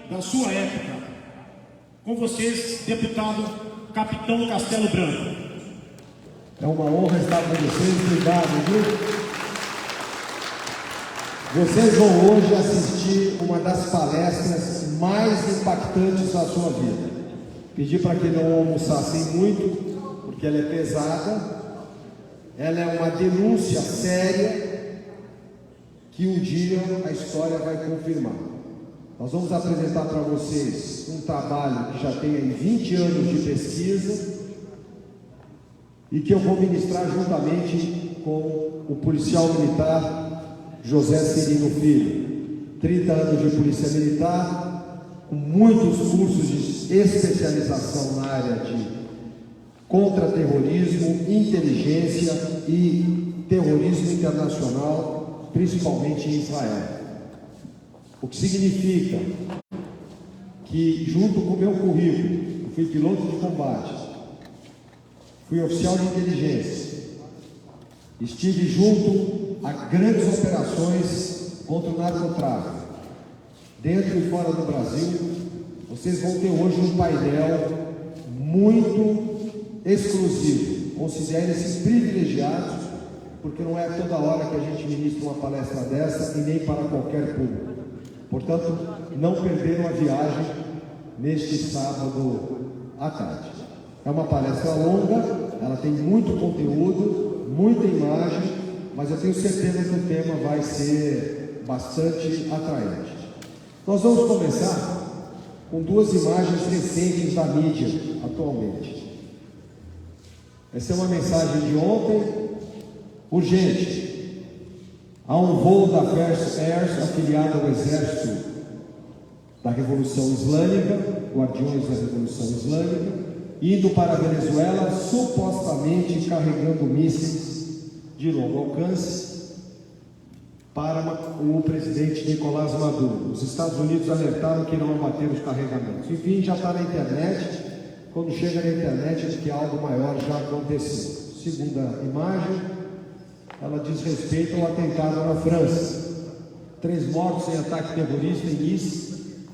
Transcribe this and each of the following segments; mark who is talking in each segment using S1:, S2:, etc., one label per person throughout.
S1: da sua época. Com vocês, deputado Capitão Castelo Branco.
S2: É uma honra estar com vocês, obrigado, viu? Vocês vão hoje assistir uma das palestras mais impactantes da sua vida. Pedi para que não almoçassem muito, porque ela é pesada. Ela é uma denúncia séria que um dia a história vai confirmar. Nós vamos apresentar para vocês um trabalho que já tem aí 20 anos de pesquisa e que eu vou ministrar juntamente com o policial militar José Cirino Filho. 30 anos de polícia militar, com muitos cursos de especialização na área de contra-terrorismo, inteligência e terrorismo internacional, principalmente em Israel. O que significa que, junto com o meu currículo, eu fui piloto de combate, fui oficial de inteligência, estive junto a grandes operações contra o narcotráfico, dentro e fora do Brasil. Vocês vão ter hoje um painel muito exclusivo. Considerem-se privilegiados, porque não é toda hora que a gente ministra uma palestra dessa e nem para qualquer público. Portanto, não perderam a viagem neste sábado à tarde. É uma palestra longa, ela tem muito conteúdo, muita imagem, mas eu tenho certeza que o tema vai ser bastante atraente. Nós vamos começar com duas imagens recentes da mídia atualmente. Essa é uma mensagem de ontem, urgente. Há um voo da First Air afiliado ao Exército da Revolução Islâmica, Guardiões da Revolução Islâmica, indo para a Venezuela, supostamente carregando mísseis de longo alcance para o presidente Nicolás Maduro. Os Estados Unidos alertaram que não abater os carregamentos. Enfim, já está na internet. Quando chega na internet, é que algo maior já aconteceu. Segunda imagem, ela diz respeito ao atentado na França. 3 mortos em ataque terrorista em Nice,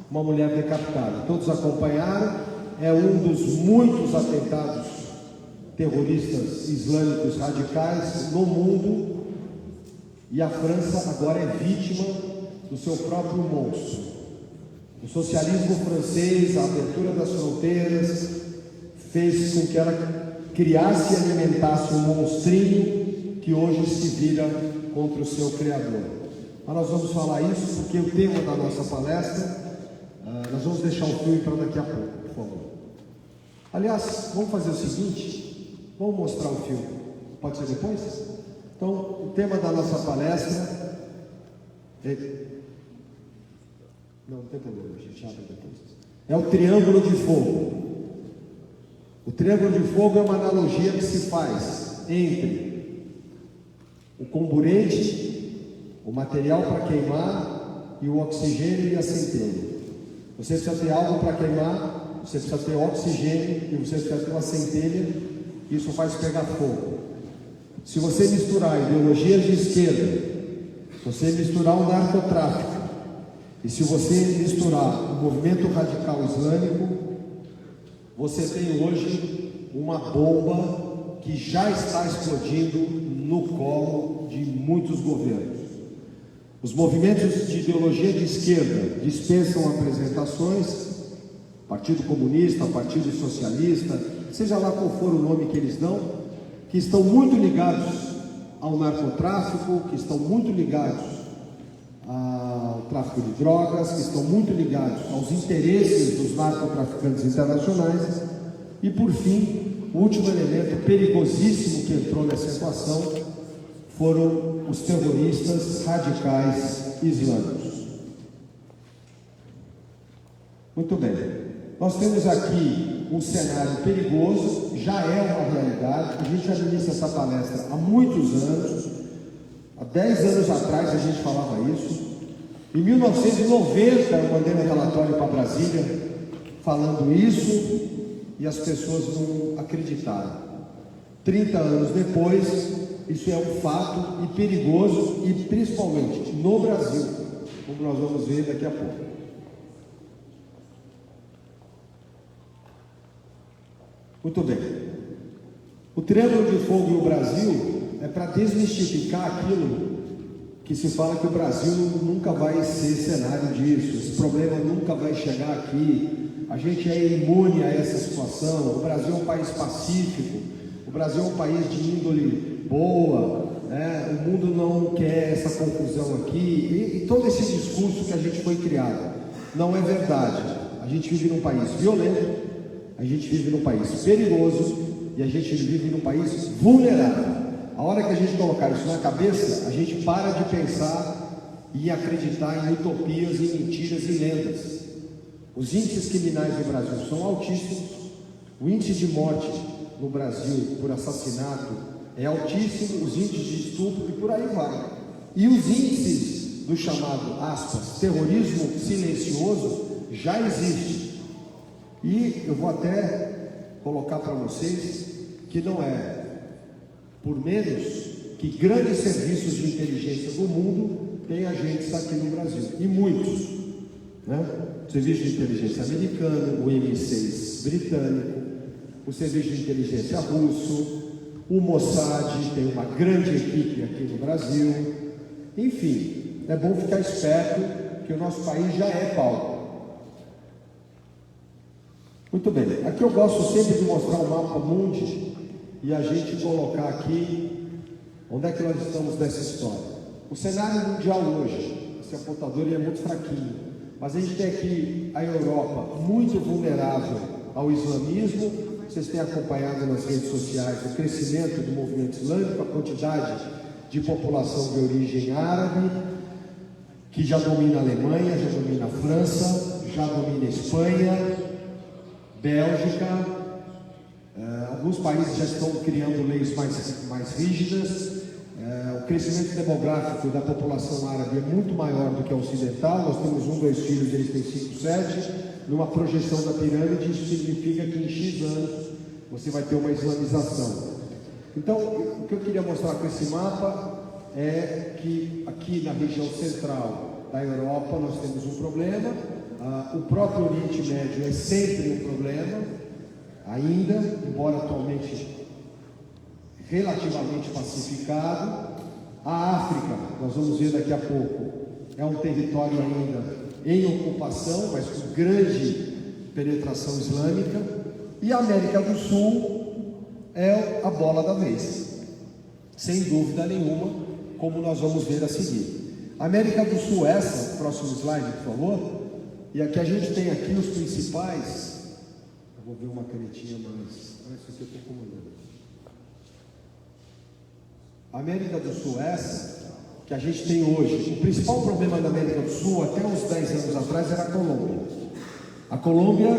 S2: uma mulher decapitada. Todos acompanharam. É um dos muitos atentados terroristas islâmicos radicais no mundo. E a França agora é vítima do seu próprio monstro. O socialismo francês, a abertura das fronteiras, fez com que ela criasse e alimentasse um monstrinho que hoje se vira contra o seu criador. Mas nós vamos falar isso porque o tema da nossa palestra, nós vamos deixar o filme para daqui a pouco, por favor. Aliás, vamos fazer o seguinte, vamos mostrar o filme. Pode ser depois? Então, o tema da nossa palestra é... Não tem problema, a gente abre depois. É o Triângulo de Fogo. O Triângulo de Fogo é uma analogia que se faz entre o comburente, o material para queimar e o oxigênio e a centelha. Você precisa ter algo para queimar, você precisa ter oxigênio e você precisa ter uma centelha. Isso faz pegar fogo. Se você misturar ideologias de esquerda, se você misturar o narcotráfico e se você misturar o movimento radical islâmico, você tem hoje uma bomba que já está explodindo no colo de muitos governos. Os movimentos de ideologia de esquerda dispensam apresentações, Partido Comunista, Partido Socialista, seja lá qual for o nome que eles dão, que estão muito ligados ao narcotráfico, que estão muito ligados ao tráfico de drogas, que estão muito ligados aos interesses dos narcotraficantes internacionais. E por fim, o último elemento perigosíssimo que entrou nessa equação foram os terroristas radicais islâmicos. Muito bem, nós temos aqui um cenário perigoso, já é uma realidade. A gente já inicia essa palestra há muitos anos. Há 10 anos atrás a gente falava isso. Em 1990 eu mandei um relatório para Brasília falando isso e as pessoas não acreditaram. 30 anos depois, isso é um fato e perigoso, e principalmente no Brasil, como nós vamos ver daqui a pouco. Muito bem. O Triângulo de Fogo e o Brasil é para desmistificar aquilo que se fala que o Brasil nunca vai ser cenário disso, esse problema nunca vai chegar aqui, a gente é imune a essa situação, o Brasil é um país pacífico, o Brasil é um país de índole boa, né? O mundo não quer essa confusão aqui, e todo esse discurso que a gente foi criado não é verdade. A gente vive num país violento, a gente vive num país perigoso e a gente vive num país vulnerável. A hora que a gente colocar isso na cabeça, a gente para de pensar e acreditar em utopias, em mentiras e lendas. Os índices criminais no Brasil são altíssimos, o índice de morte no Brasil por assassinato é altíssimo, os índices de estupro e por aí vai. E os índices do chamado, aspas, terrorismo silencioso já existem. E eu vou até colocar para vocês que não é por menos que grandes serviços de inteligência do mundo têm agentes aqui no Brasil, e muitos, né? O Serviço de Inteligência americano, o MI6 britânico, o Serviço de Inteligência russo, o Mossad tem uma grande equipe aqui no Brasil. Enfim, é bom ficar esperto que o nosso país já é palco. Muito bem, aqui eu gosto sempre de mostrar o mapa mundi e a gente colocar aqui onde é que nós estamos nessa história. O cenário mundial hoje, esse apontador é muito fraquinho, mas a gente tem aqui a Europa muito vulnerável ao islamismo. Vocês têm acompanhado nas redes sociais o crescimento do movimento islâmico, a quantidade de população de origem árabe, que já domina a Alemanha, já domina a França, já domina a Espanha, Bélgica. Alguns países já estão criando leis mais rígidas. O crescimento demográfico da população árabe é muito maior do que a ocidental. Nós temos 1, 2 filhos, eles têm 5, 7. Numa projeção da pirâmide, isso significa que em X anos você vai ter uma islamização. Então, o que eu queria mostrar com esse mapa é que aqui na região central da Europa nós temos um problema. O próprio Oriente Médio é sempre um problema, ainda, embora atualmente relativamente pacificado. A África, nós vamos ver daqui a pouco, é um território ainda em ocupação, mas com grande penetração islâmica. E a América do Sul é a bola da vez, sem dúvida nenhuma, como nós vamos ver a seguir. A América do Sul, próximo slide, por favor. E aqui a gente tem aqui os principais. Eu vou ver uma canetinha mais. Parece que eu estou comandando. A América do Sul, que a gente tem hoje. O principal problema da América do Sul, até uns 10 anos atrás, era a Colômbia. A Colômbia,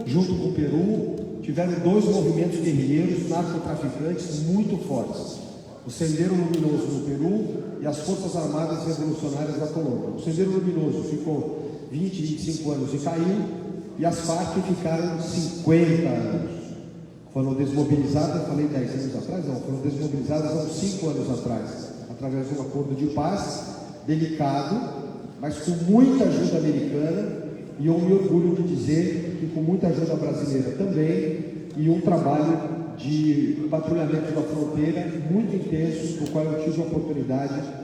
S2: junto com o Peru, tiveram 2 movimentos guerrilheiros, narcotraficantes muito fortes. O Sendero Luminoso no Peru e as Forças Armadas Revolucionárias da Colômbia. O Sendero Luminoso ficou 20, 25 anos e caiu, e as Farc ficaram 50 anos. Foram desmobilizadas, falei 10 anos atrás, não, foram desmobilizadas há uns 5 anos atrás, através de um acordo de paz, delicado, mas com muita ajuda americana, e eu me orgulho de dizer que com muita ajuda brasileira também, e um trabalho de patrulhamento da fronteira muito intenso, no qual eu tive a oportunidade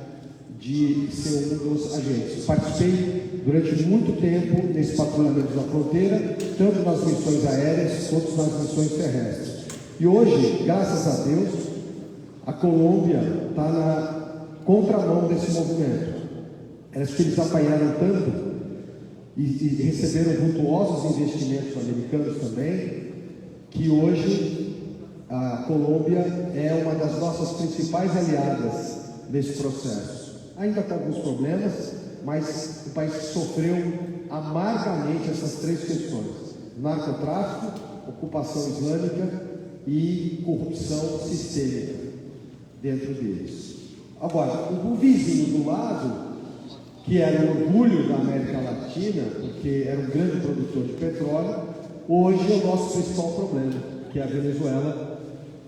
S2: de ser um dos agentes. Participei durante muito tempo nesse patrulhamento da fronteira, tanto nas missões aéreas quanto nas missões terrestres. E hoje, graças a Deus, a Colômbia está na contramão desse movimento. Acho que eles apanharam tanto e receberam vultuosos investimentos americanos também, que hoje a Colômbia é uma das nossas principais aliadas nesse processo. Ainda com alguns problemas, mas o país sofreu amargamente essas 3 questões: narcotráfico, ocupação islâmica e corrupção sistêmica dentro deles. Agora, o vizinho do lado, que era o orgulho da América Latina, porque era um grande produtor de petróleo, hoje é o nosso principal problema, que é a Venezuela,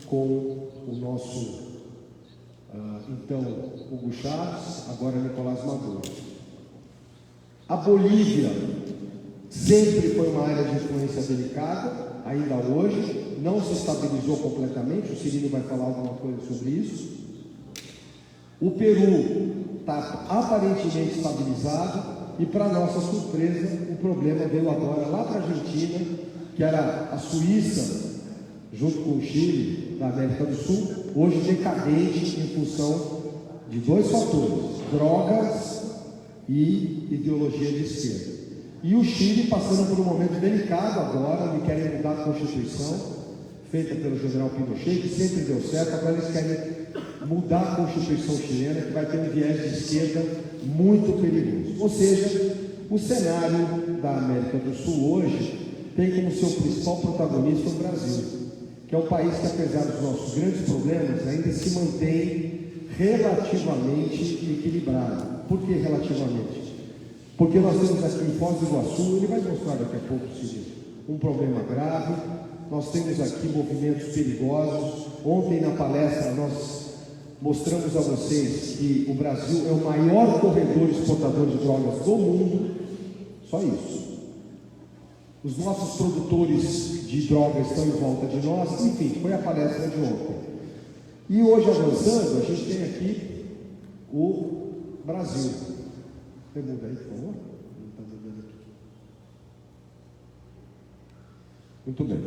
S2: com o nosso então Hugo Chávez, agora Nicolás Maduro. A Bolívia sempre foi uma área de influência delicada, ainda hoje, não se estabilizou completamente, o Cirino vai falar alguma coisa sobre isso. O Peru está aparentemente estabilizado e, para nossa surpresa, o problema veio agora lá para a Argentina, que era a Suíça, junto com o Chile, da América do Sul, hoje decadente em função de dois fatores: drogas e ideologia de esquerda. E o Chile passando por um momento delicado agora, onde querem mudar a Constituição, feita pelo general Pinochet, que sempre deu certo. Agora eles querem mudar a Constituição chilena, que vai ter um viés de esquerda muito perigoso. Ou seja, o cenário da América do Sul hoje tem como seu principal protagonista o Brasil, que é um país que, apesar dos nossos grandes problemas, ainda se mantém relativamente equilibrado. Por que relativamente? Porque nós temos aqui em Foz do Iguaçu, ele vai mostrar daqui a pouco, um problema grave. Nós temos aqui movimentos perigosos. Ontem, na palestra, nós mostramos a vocês que o Brasil é o maior corredor exportador de drogas do mundo. Só isso. Os nossos produtores de drogas estão em volta de nós. Enfim, foi a palestra de ontem. E hoje, avançando, a gente tem aqui o Brasil. Você muda aí, por favor? Não está mudando aqui. Muito bem.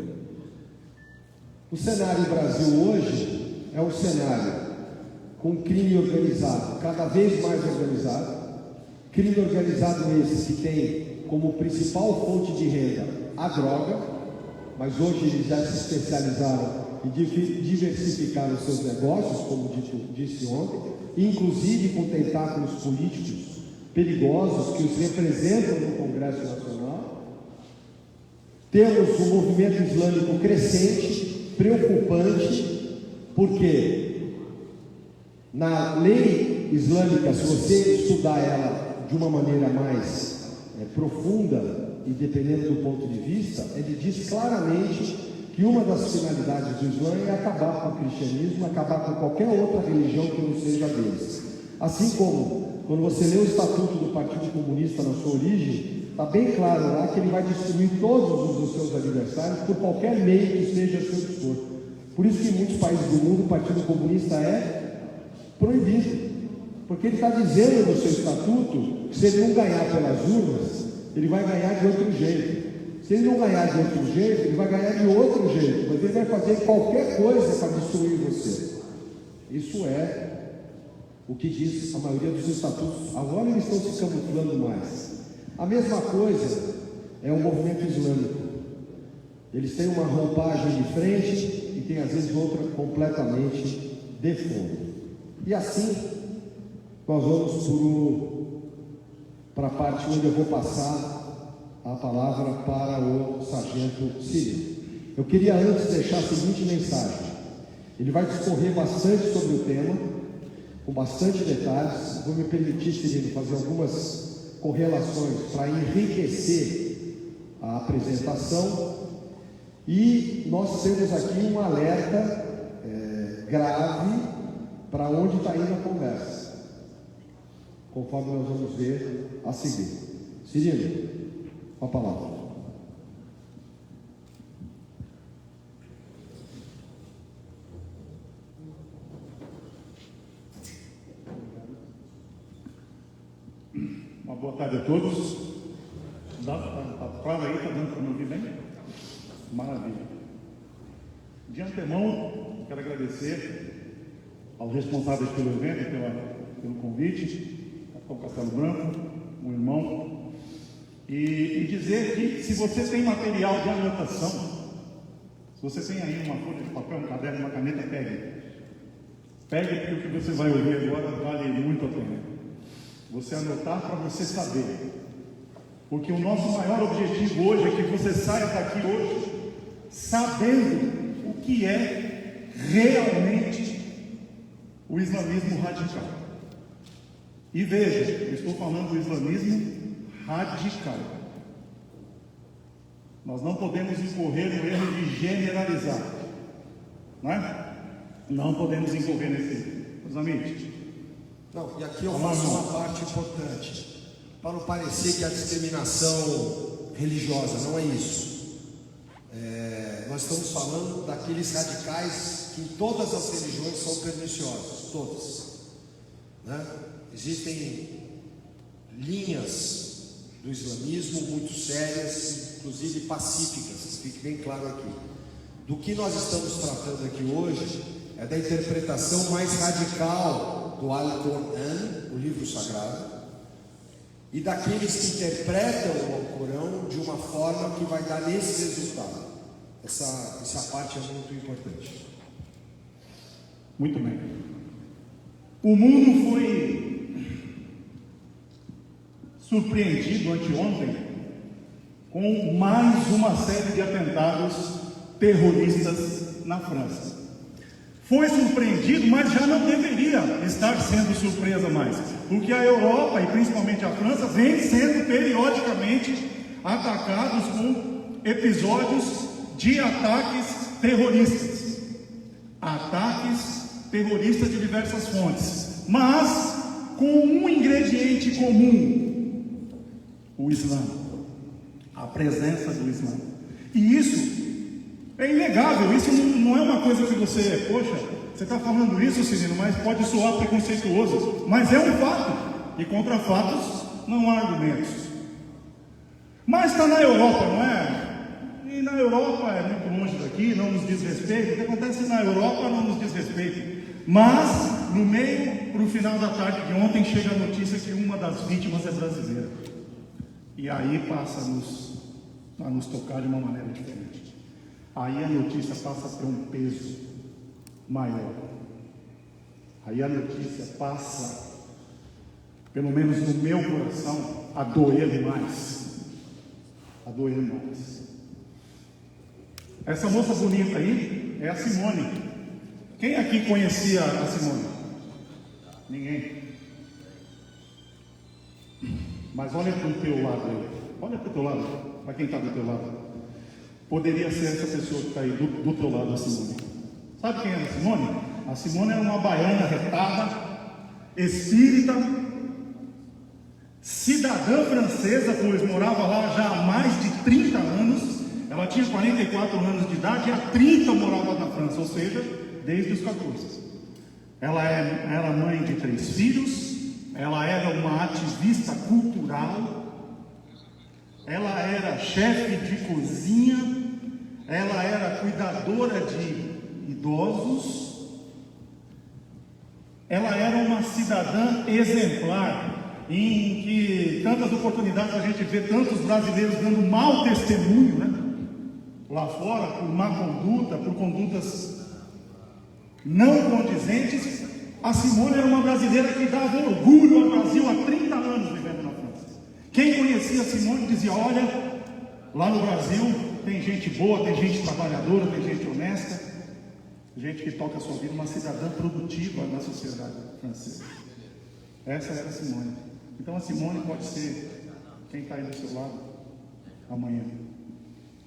S2: O cenário do Brasil hoje é um cenário com crime organizado, cada vez mais organizado. Crime organizado esse que tem como principal fonte de renda a droga, mas hoje eles já se especializaram e diversificaram seus negócios, como disse ontem, inclusive com tentáculos políticos perigosos que os representam no Congresso Nacional. Temos um movimento islâmico crescente, preocupante, porque na lei islâmica, se você estudar ela de uma maneira mais profunda e dependendo do ponto de vista, ele diz claramente que uma das finalidades do Islã é acabar com o cristianismo, acabar com qualquer outra religião que não seja deles. Assim como, quando você lê o Estatuto do Partido Comunista na sua origem, está bem claro lá que ele vai destruir todos os seus adversários por qualquer meio que esteja a seu dispor. Por isso que em muitos países do mundo o Partido Comunista é proibido, porque ele está dizendo no seu Estatuto que se ele não ganhar pelas urnas, ele vai ganhar de outro jeito. Se ele não ganhar de outro jeito, ele vai ganhar de outro jeito, mas ele vai fazer qualquer coisa para destruir você. Isso é o que diz a maioria dos estatutos. Agora eles estão se camuflando mais. A mesma coisa é o movimento islâmico. Eles têm uma roupagem de frente e tem às vezes outra completamente de fundo. E assim nós vamos para a parte onde eu vou passar a palavra para o sargento Cirino. Eu queria antes deixar a seguinte mensagem. Ele vai discorrer bastante sobre o tema, com bastante detalhes. Vou me permitir, Cirino, fazer algumas correlações para enriquecer a apresentação. E nós temos aqui um alerta grave para onde está indo a conversa, conforme nós vamos ver a seguir. Cirino, a palavra.
S1: Uma boa tarde a todos. Está claro aí? Está dando para me ouvir bem? Maravilha. De antemão, quero agradecer aos responsáveis pelo evento, pelo convite, ao Castelo Branco, um irmão, e dizer que se você tem material de anotação, se você tem aí uma folha de papel, um caderno, uma caneta, pegue. Pegue, porque o que você vai ouvir agora vale muito a pena. Você anotar para você saber. Porque o nosso maior objetivo hoje é que você saia daqui hoje sabendo o que é realmente o islamismo radical. E veja, eu estou falando do islamismo radical. Nós não podemos incorrer no erro de generalizar, não é? Não podemos incorrer nesse erro. Meus amigos.
S3: Não, e aqui eu faço uma parte importante. Para não parecer que a discriminação
S2: religiosa, não é isso. Nós estamos falando daqueles radicais que em todas as religiões são perniciosos, todas, né? Existem linhas do islamismo muito sérias, inclusive pacíficas, fique bem claro aqui. Do que nós estamos tratando aqui hoje é da interpretação mais radical do Al-Qur'an, o livro sagrado, e daqueles que interpretam o Alcorão de uma forma que vai dar nesse resultado. Essa parte é muito importante.
S1: Muito bem. O mundo foi surpreendido anteontem com mais uma série de atentados terroristas na França. Foi surpreendido, mas já não deveria estar sendo surpresa mais, porque a Europa e principalmente a França vem sendo periodicamente atacados com episódios de ataques terroristas. Ataques terroristas de diversas fontes, mas com um ingrediente comum: o Islã, a presença do Islã. E isso é inegável, isso não é uma coisa que você, poxa, você está falando isso, Cirino, mas pode soar preconceituoso, mas é um fato, e contra fatos não há argumentos. Mas está na Europa, não é? E na Europa é muito longe daqui, não nos diz respeito. O que acontece na Europa não nos diz respeito. Mas, no meio, para o final da tarde de ontem, chega a notícia que uma das vítimas é brasileira. E aí passa a nos tocar de uma maneira diferente. Aí a notícia passa a ter um peso maior. Aí a notícia passa, pelo menos no meu coração, a doer demais. A doer mais. Essa moça bonita aí é a Simone. Quem aqui conhecia a Simone? Ninguém. Mas olha para o teu lado aí. Olha para o teu lado. Para quem está do teu lado. Poderia ser essa pessoa que está aí do teu lado, a Simone. Sabe quem era a Simone? A Simone era uma baiana retada, espírita, cidadã francesa, pois morava lá já há mais de 30 anos. Ela tinha 44 anos de idade e há 30 morava na França, ou seja, desde os 14. Ela era mãe de 3 filhos, ela era uma ativista cultural, ela era chefe de cozinha, ela era cuidadora de idosos, ela era uma cidadã exemplar, em que tantas oportunidades a gente vê tantos brasileiros dando mau testemunho, né? Lá fora, por má conduta, por condutas não condizentes. A Simone era uma brasileira que dava orgulho ao Brasil há 30 anos vivendo na França. Quem conhecia a Simone dizia: olha, lá no Brasil tem gente boa, tem gente trabalhadora, tem gente honesta, gente que toca a sua vida, uma cidadã produtiva na sociedade francesa. Essa era a Simone. Então a Simone pode ser quem está aí do seu lado amanhã.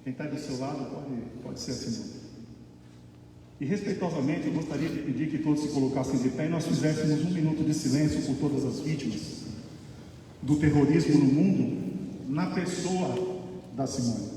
S1: Quem está do seu lado pode ser a Simone. E respeitosamente eu gostaria de pedir que todos se colocassem de pé e nós fizéssemos um minuto de silêncio por todas as vítimas do terrorismo no mundo, na pessoa da Simone.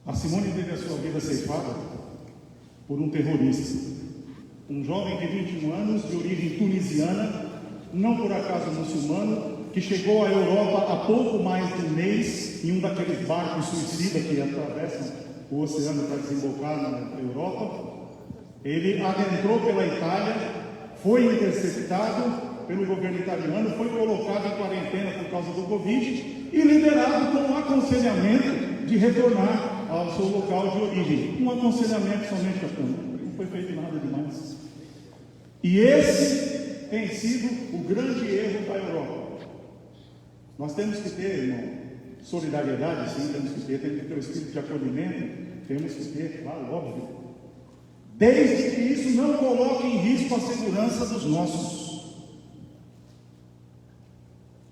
S1: A Simone teve a sua vida ceifada por um terrorista, um jovem de 21 anos, de origem tunisiana, não por acaso muçulmano, que chegou à Europa há pouco mais de um mês, em um daqueles barcos suicidas que atravessam o oceano para desembocar na Europa. Ele adentrou pela Itália, foi interceptado pelo governo italiano, foi colocado em quarentena por causa do Covid e liberado com um aconselhamento de retornar ao seu local de origem. Um aconselhamento somente, capitão. Não foi feito nada demais. E esse tem sido o grande erro da Europa. Nós temos que ter, irmão, solidariedade, sim, temos que ter o espírito de acolhimento, temos que ter, claro, óbvio. Desde que isso não coloque em risco a segurança dos nossos.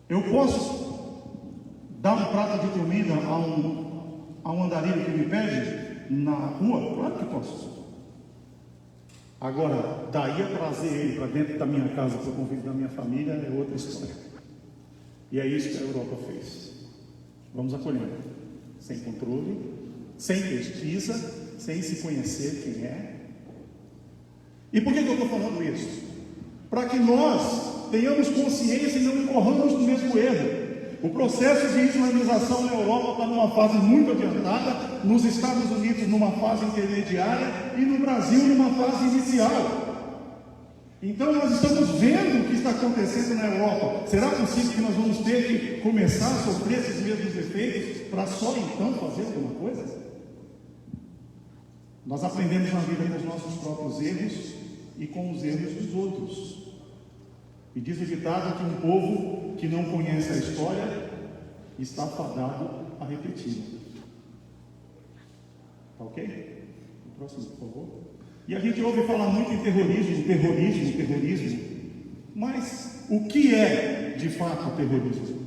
S1: Eu posso dar um prato de comida a um andarilho que me pede na rua? Claro que posso. Agora, daí a trazer ele para dentro da minha casa, para o convívio da minha família, é outra história. E é isso que a Europa fez. Vamos acolhendo, sem controle, sem pesquisa, sem se conhecer quem é. E por que eu estou falando isso? Para que nós tenhamos consciência e não incorramos no mesmo erro. O processo de islamização na Europa está numa fase muito adiantada, nos Estados Unidos numa fase intermediária e no Brasil numa fase inicial. Então nós estamos vendo o que está acontecendo na Europa. Será possível que nós vamos ter que começar a sofrer esses mesmos efeitos para só então fazer alguma coisa? Nós aprendemos na vida com os nossos próprios erros e com os erros dos outros. E diz o ditado que um povo que não conhece a história está fadado a repetir. Tá ok? O próximo, por favor. E a gente ouve falar muito em terrorismo. Mas o que é de fato terrorismo?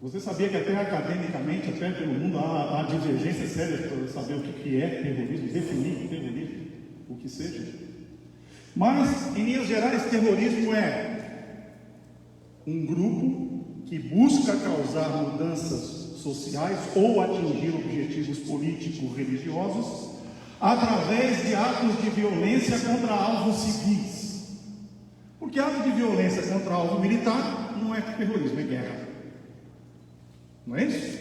S1: Você sabia que até academicamente, até pelo mundo, há divergências sérias para saber o que é terrorismo, definir terrorismo, o que seja. Mas, em linhas gerais, terrorismo é um grupo que busca causar mudanças sociais ou atingir objetivos políticos religiosos através de atos de violência contra alvos civis. Porque ato de violência contra alvo militar não é terrorismo, é guerra. Não é isso?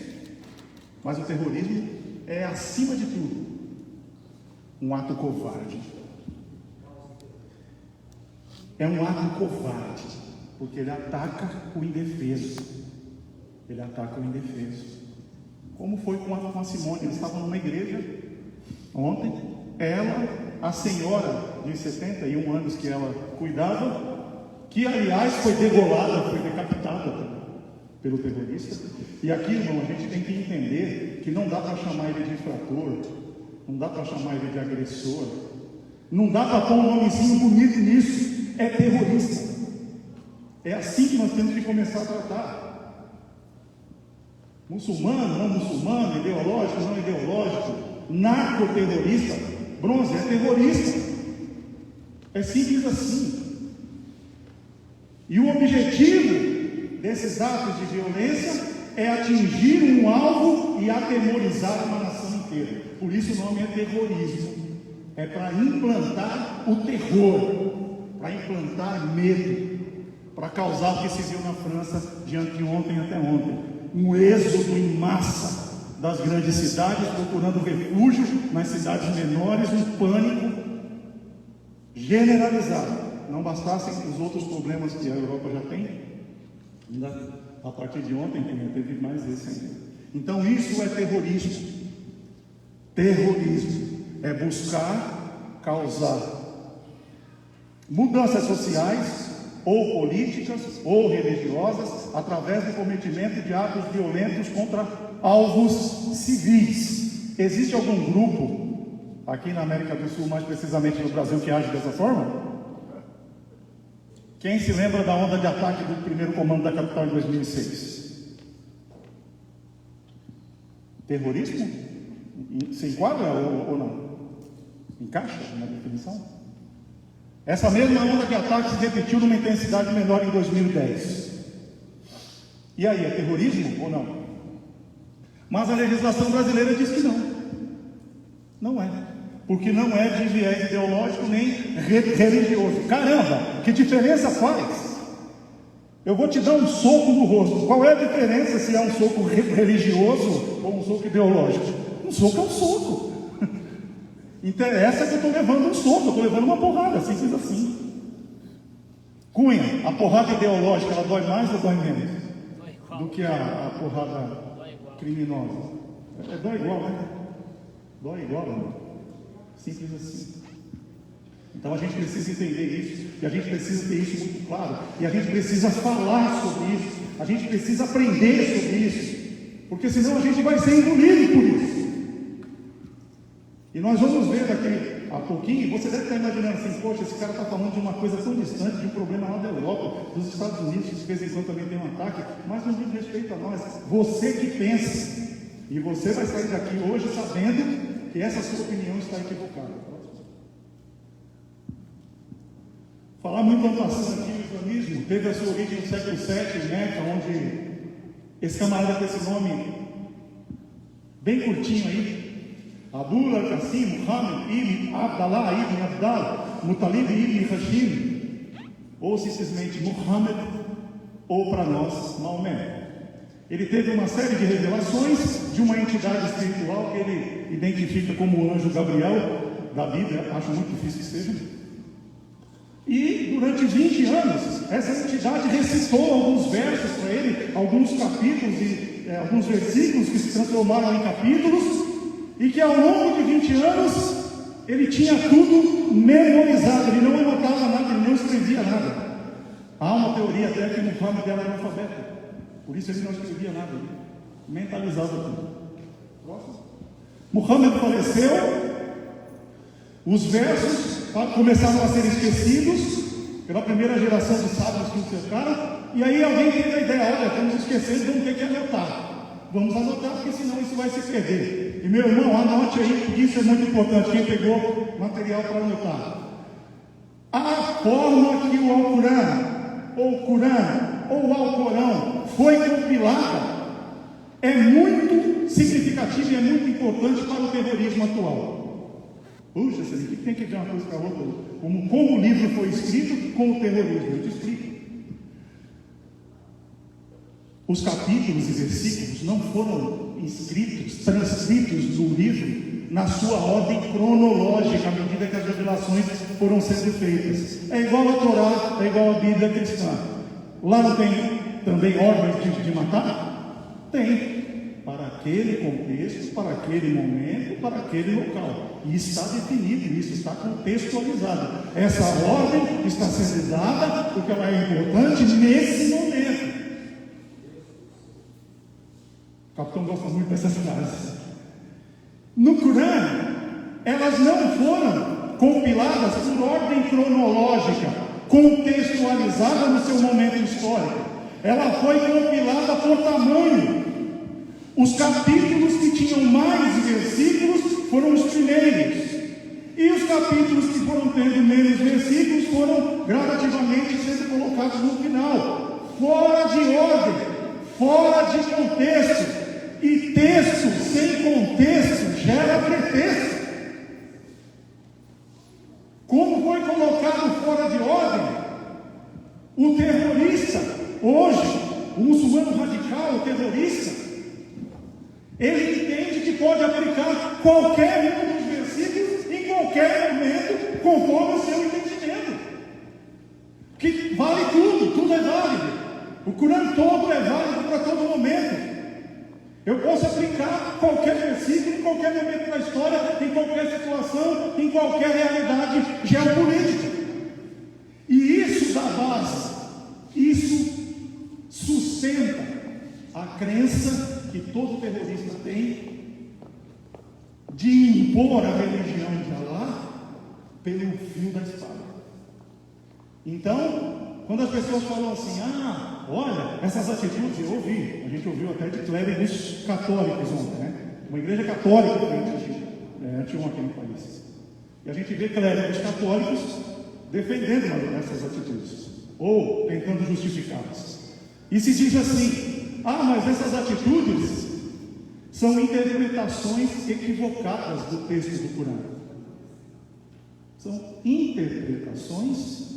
S1: Mas o terrorismo é, acima de tudo, um ato covarde. É um ato covarde, porque ele ataca o indefeso. Ele ataca o indefeso. Como foi com a Simone? Eles estavam numa igreja ontem. Ela, a senhora de 71 anos que ela cuidava, que aliás foi degolada, foi decapitada pelo terrorista. E aqui, irmão, a gente tem que entender que não dá para chamar ele de infrator, não dá para chamar ele de agressor, não dá para pôr um nomezinho bonito nisso. É terrorista. É assim que nós temos que começar a tratar. Muçulmano, não muçulmano, ideológico, não ideológico, narcoterrorista, bronze é terrorista. É simples assim. E o objetivo desses atos de violência é atingir um alvo e atemorizar uma nação inteira. Por isso o nome é terrorismo. É para implantar o terror, para implantar medo, para causar o que se viu na França de anteontem até ontem, um êxodo em massa das grandes cidades, procurando refúgio nas cidades menores, um pânico generalizado. Não bastassem os outros problemas que a Europa já tem, ainda a partir de ontem teve mais esse ainda. Então isso é terrorismo. Terrorismo é buscar causar mudanças sociais, ou políticas, ou religiosas, através do cometimento de atos violentos contra alvos civis. Existe algum grupo aqui na América do Sul, mais precisamente no Brasil, que age dessa forma? Quem se lembra da onda de ataque do primeiro comando da capital em 2006? Terrorismo? Se enquadra ou não? Encaixa na definição? Essa mesma onda de ataque se repetiu numa intensidade menor em 2010. E aí, é terrorismo ou não? Mas a legislação brasileira diz que não. Não é. Porque não é de viés ideológico nem religioso. Caramba, que diferença faz? eu vou te dar um soco no rosto. Qual é a diferença se é um soco religioso ou um soco ideológico? Um soco é um soco. Interessa que eu estou levando um soco, eu estou levando uma porrada, simples assim. Cunha, a porrada ideológica, ela dói mais ou dói menos do que a porrada criminosa? Dói igual, né? Dói igual, né? Simples assim. Então a gente precisa entender isso, e a gente precisa ter isso muito claro, e a gente precisa falar sobre isso, a gente precisa aprender sobre isso, porque senão a gente vai ser engolido por isso. E nós vamos ver daqui a pouquinho, você deve estar imaginando assim, poxa, esse cara está falando de uma coisa tão distante, de um problema lá da Europa, dos Estados Unidos, que de vez em quando também tem um ataque, mas não diz respeito a nós. Você que pensa, e você vai sair daqui hoje sabendo que essa sua opinião está equivocada. Falar muito ano passado aqui, o islamismo teve a sua origem no século VII, em Meca, onde esse camarada com esse nome bem curtinho aí, Abul al-Qasim Muhammad ibn Abdallah ibn Abdal Mutalib ibn Hashim, ou simplesmente Muhammad, ou para nós, Maomé. Ele teve uma série de revelações de uma entidade espiritual que ele identifica como o anjo Gabriel da Bíblia, acho muito difícil que seja. E durante 20 anos, essa entidade recitou alguns versos para ele, alguns capítulos e alguns versículos que se transformaram em capítulos, e que ao longo de 20 anos, ele tinha tudo memorizado, ele não anotava nada, ele não escrevia nada. Há uma teoria até que Muhammad era analfabeto, por isso ele não escrevia nada, ele mentalizava tudo. Próximo. Muhammad faleceu, os versos começaram a ser esquecidos pela primeira geração de sábios que o cercaram, e aí alguém teve a ideia, olha, estamos esquecendo, vamos ter que anotar. Vamos anotar, porque senão isso vai se perder. E meu irmão, anote aí, porque isso é muito importante, quem pegou material para anotar. A forma que o Alcorão, ou Alcorão foi compilada é muito significativa e é muito importante para o terrorismo atual. Puxa, você tem que ver uma coisa para a outra. Como o livro foi escrito com o terrorismo, eu te explico. Os capítulos e versículos não foram escritos, transcritos no livro na sua ordem cronológica, à medida que as revelações foram sendo feitas. É igual a Torá, é igual a Bíblia cristã. Lá não tem também ordens de matar? Tem. Para aquele contexto, para aquele momento, para aquele local. E está definido, isso está contextualizado. Essa ordem está sendo dada porque ela é importante nesse momento. O capitão gosta muito dessas frases. No Corão, elas não foram compiladas por ordem cronológica, contextualizada no seu momento histórico. Ela foi compilada por tamanho. Os capítulos que tinham mais versículos foram os primeiros. E os capítulos que foram tendo menos versículos foram gradativamente sendo colocados no final. Fora de ordem, fora de contexto. E texto sem contexto gera pretexto. Como foi colocado fora de ordem? O terrorista, hoje, o muçulmano radical, o terrorista, ele entende que pode aplicar qualquer um dos versículos em qualquer momento, conforme o seu entendimento. Que vale tudo, tudo é válido. O Corão todo é válido para todo momento. Eu posso aplicar qualquer versículo em qualquer momento da história, em qualquer situação, em qualquer realidade geopolítica. E isso dá base, isso sustenta a crença que todo terrorista tem de impor a religião de Allah pelo fio da espada. Então, quando as pessoas falam assim, olha, essas atitudes, eu ouvi, a gente ouviu até de clérigos católicos ontem, né? Uma igreja católica antes aqui no país. E a gente vê clérigos católicos defendendo essas atitudes, ou tentando justificá-las. E se diz assim, mas essas atitudes são interpretações equivocadas do texto do Corão. São interpretações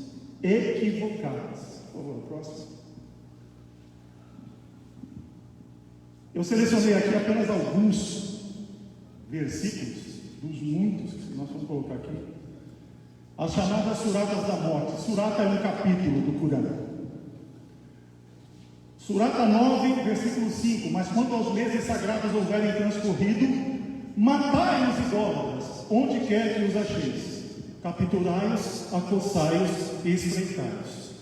S1: equivocadas. Por favor, próximo. Eu selecionei aqui apenas alguns versículos dos muitos que nós vamos colocar aqui. As chamadas suratas da morte. Surata é um capítulo do Corão. Surata 9, versículo 5. Mas quando aos meses sagrados houverem transcorrido, matai os idólatras, onde quer que os acheis. Capturai-os, acossai-os e espreitai-os.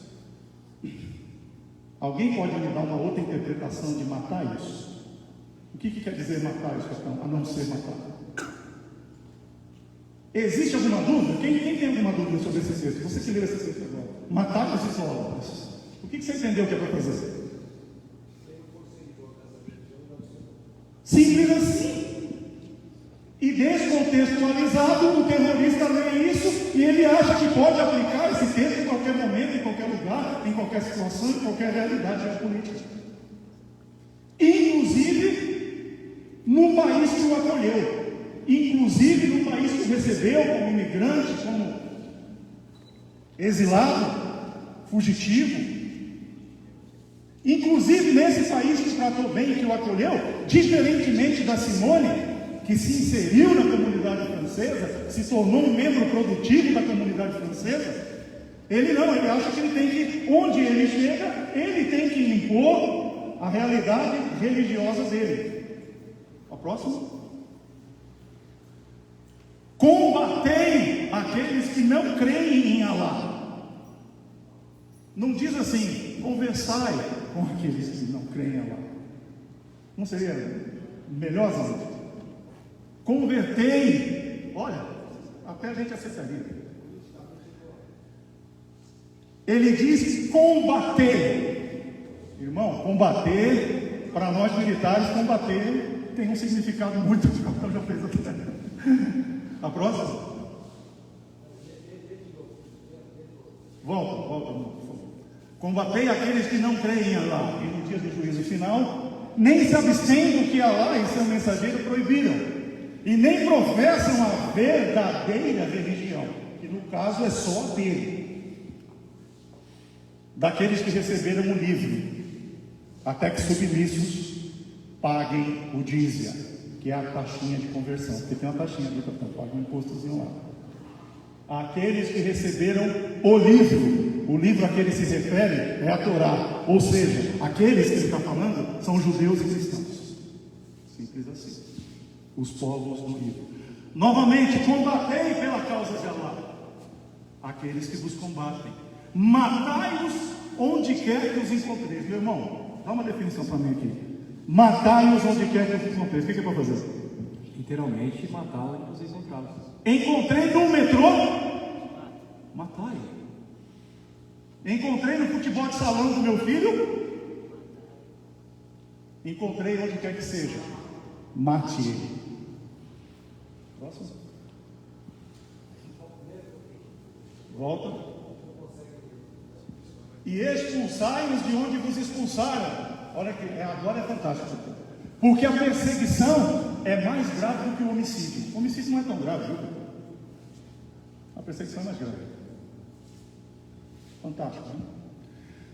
S1: Alguém pode me dar uma outra interpretação de matai-os? O que quer dizer matai-os, capitão? A não ser matar. Existe alguma dúvida? Quem tem alguma dúvida sobre esse texto? Você que leu esse texto agora. Matar os idólatras. O que você entendeu que é para fazer? Simples assim. E descontextualizado, o terrorista lê isso e ele acha que pode aplicar esse texto em qualquer momento, em qualquer lugar, em qualquer situação, em qualquer realidade geopolítica. Inclusive no país que o acolheu, inclusive no país que o recebeu como imigrante, como exilado, fugitivo. Inclusive nesse país que o tratou bem e que o acolheu, diferentemente da Simone, que se inseriu na comunidade francesa, se tornou um membro produtivo da comunidade francesa, ele não, ele acha que ele tem que, onde ele chega, ele tem que impor a realidade religiosa dele. A próxima. Combatei aqueles que não creem em Alá. Não diz assim, conversai com aqueles que não creem em Alá. Não seria melhor, Zé? Convertei, olha, até a gente aceitaria. Ele diz combater. Irmão, combater, para nós militares, combater tem um significado muito. Eu já fiz aqui. A próxima? Volta, por favor. Combatei aqueles que não creem em Alá, e no dia do juízo final, nem se abstêm do que Alá e seu mensageiro proibiram. E nem professam a verdadeira religião, que no caso é só dele, daqueles que receberam o livro, até que submissos paguem o dízia, que é a taxinha de conversão, porque tem uma taxinha ali, então paga um impostozinho lá. Aqueles que receberam o livro a que ele se refere é a Torá, ou seja, aqueles que ele está falando são judeus e cristãos, simples assim. Os povos do livro. Novamente, combatei pela causa de Alá aqueles que vos combatem, matai-os onde quer que os encontreis. Meu irmão, dá uma definição para mim aqui. Matai-os onde quer que os encontreis. O que é para fazer?
S3: Literalmente, matá-lo e os encontrá-los.
S1: Encontrei no metrô, matai. Encontrei no futebol de salão do meu filho, encontrei onde quer que seja, mate ele. Próximo. Volta. E expulsai-os de onde vos expulsaram. Olha que agora é fantástico. Porque a perseguição é mais grave do que o homicídio. O homicídio não é tão grave, viu? A perseguição é mais grave. Fantástico, né?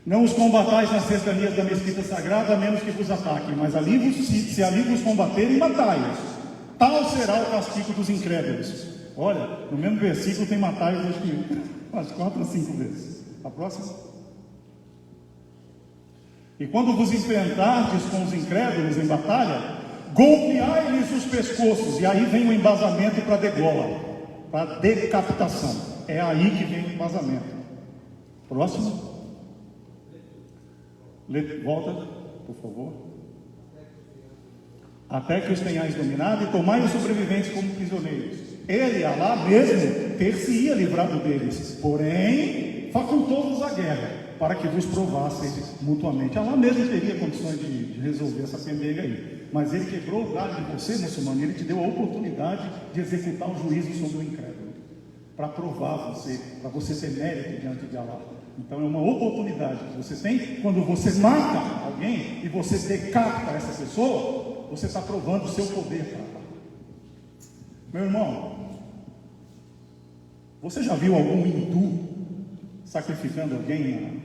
S1: Não os combatais nas cercanias da mesquita sagrada, a menos que vos ataquem, mas se ali vos combaterem, matai-os. Tal será o castigo dos incrédulos. Olha, no mesmo versículo tem matai-os, acho que umas 4 ou 5 vezes. A próxima. E quando vos enfrentardes com os incrédulos em batalha, golpeai-lhes os pescoços. E aí vem o embasamento para a degola, para a decapitação. É aí que vem o embasamento. Próximo. Volta, por favor. Até que os tenhais dominado e tomai os sobreviventes como prisioneiros. Ele, Alá mesmo, ter-se-ia livrado deles, porém facultou-vos a guerra, para que vos provasseis mutuamente. Alá mesmo teria condições de resolver essa pendenga aí, mas ele quebrou o galho de você, muçulmano, e ele te deu a oportunidade de executar o juízo sobre o incrédulo, para provar você, para você ter mérito diante de Alá. Então é uma oportunidade que você tem quando você mata alguém e você decapita essa pessoa. Você está provando o seu poder para lá. Meu irmão, você já viu algum hindu sacrificando alguém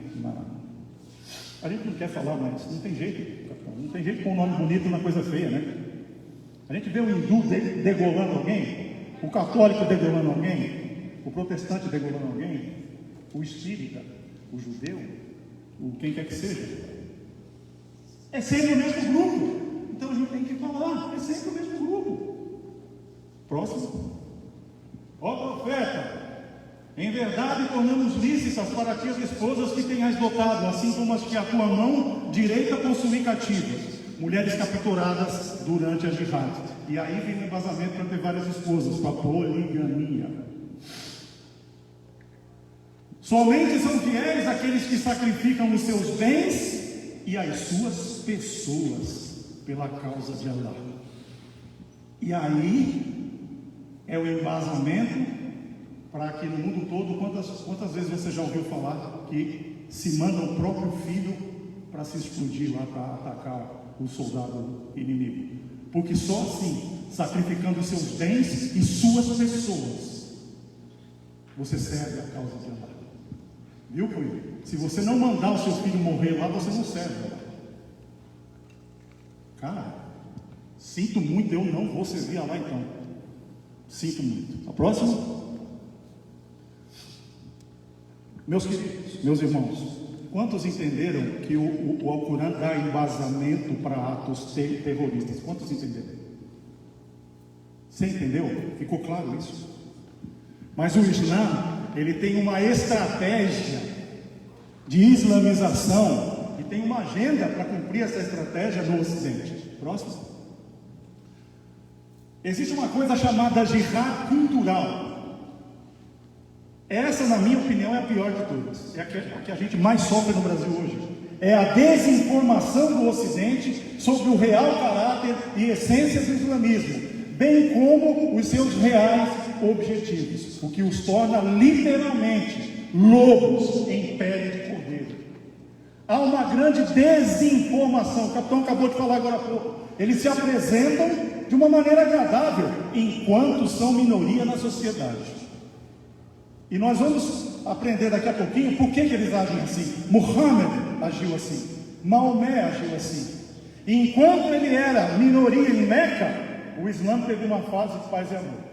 S1: A gente não quer falar, mas não tem jeito, capitão, não tem Tem gente com um nome bonito na coisa feia, né? A gente vê o hindu degolando alguém, o católico degolando alguém, o protestante degolando alguém, o espírita, o judeu, o quem quer que seja. É sempre o mesmo grupo. Então a gente tem que falar, é sempre o mesmo grupo. Próximo. Ó profeta, em verdade tornamos lícitas para ti as esposas que tenhas dotado, assim como as que a tua mão direita possui cativas, mulheres capturadas durante a jihad. E aí vem o embasamento para ter várias esposas, para a poligamia. Somente são fiéis aqueles que sacrificam os seus bens e as suas pessoas pela causa de Allah. E aí é o embasamento para que no mundo todo, quantas vezes você já ouviu falar que se manda o próprio filho para se explodir lá, para atacar o soldado inimigo? Porque só assim, sacrificando os seus bens e suas pessoas, você serve a causa de Allah. Viu, Cunha? Se você não mandar o seu filho morrer lá, você não serve. Cara, sinto muito, eu não vou servir lá então. Sinto muito. A próxima? Meus queridos, meus irmãos, quantos entenderam que o Alcorão dá embasamento para atos terroristas? Quantos entenderam? Você entendeu? Ficou claro isso? Mas o Islã, ele tem uma estratégia de islamização e tem uma agenda para cumprir essa estratégia no Ocidente. Próximo. Existe uma coisa chamada jihad cultural. Essa, na minha opinião, é a pior de todas. É a que a gente mais sofre no Brasil hoje. É a desinformação do Ocidente sobre o real caráter e essências do islamismo, bem como os seus reais objetivos, o que os torna literalmente lobos em pele de cordeiro. Há uma grande desinformação. O capitão acabou de falar agora há pouco. Eles se apresentam de uma maneira agradável, enquanto são minoria na sociedade. E nós vamos aprender daqui a pouquinho por que eles agem assim. Muhammad agiu assim, Maomé agiu assim. E enquanto ele era minoria em Meca, o Islã teve uma fase de paz e amor.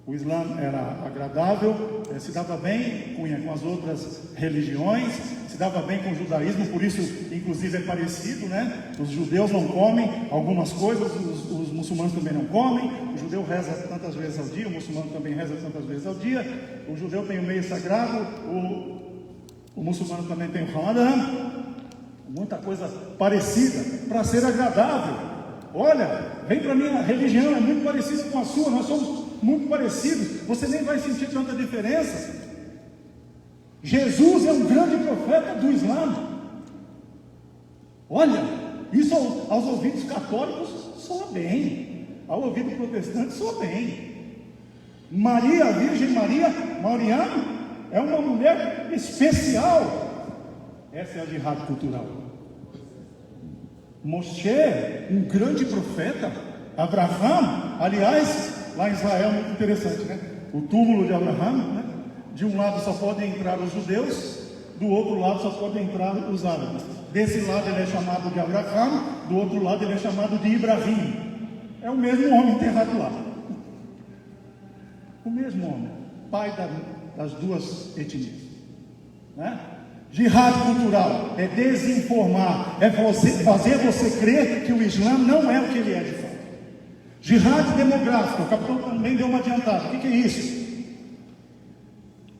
S1: O Islã era agradável, se dava bem com as outras religiões, se dava bem com o judaísmo, por isso, inclusive, é parecido, né? Os judeus não comem algumas coisas, os muçulmanos também não comem. O judeu reza tantas vezes ao dia, o muçulmano também reza tantas vezes ao dia. O judeu tem o mês sagrado, o muçulmano também tem o Ramadã. Muita coisa parecida para ser agradável. Olha, vem para a minha religião, é muito parecida com a sua, nós somos muito parecidos, você nem vai sentir tanta diferença. Jesus é um grande profeta do Islã. Olha, isso aos ouvidos católicos soa bem, ao ouvido protestante soa bem. Maria, a Virgem Maria, Mariana, é uma mulher especial. Essa é a jihad cultural. Moshe, um grande profeta. Abraham, aliás, lá em Israel é muito interessante, né? O túmulo de Abraham, né? De um lado só podem entrar os judeus, do outro lado só podem entrar os árabes. Desse lado ele é chamado de Abraham, do outro lado ele é chamado de Ibrahim. É o mesmo homem enterrado lá. O mesmo homem, pai das duas etnias, né? Jihad cultural é desinformar, é fazer você crer que o Islã não é o que ele é de fato. Jihad demográfico, o capitão também deu uma adiantada. O que é isso?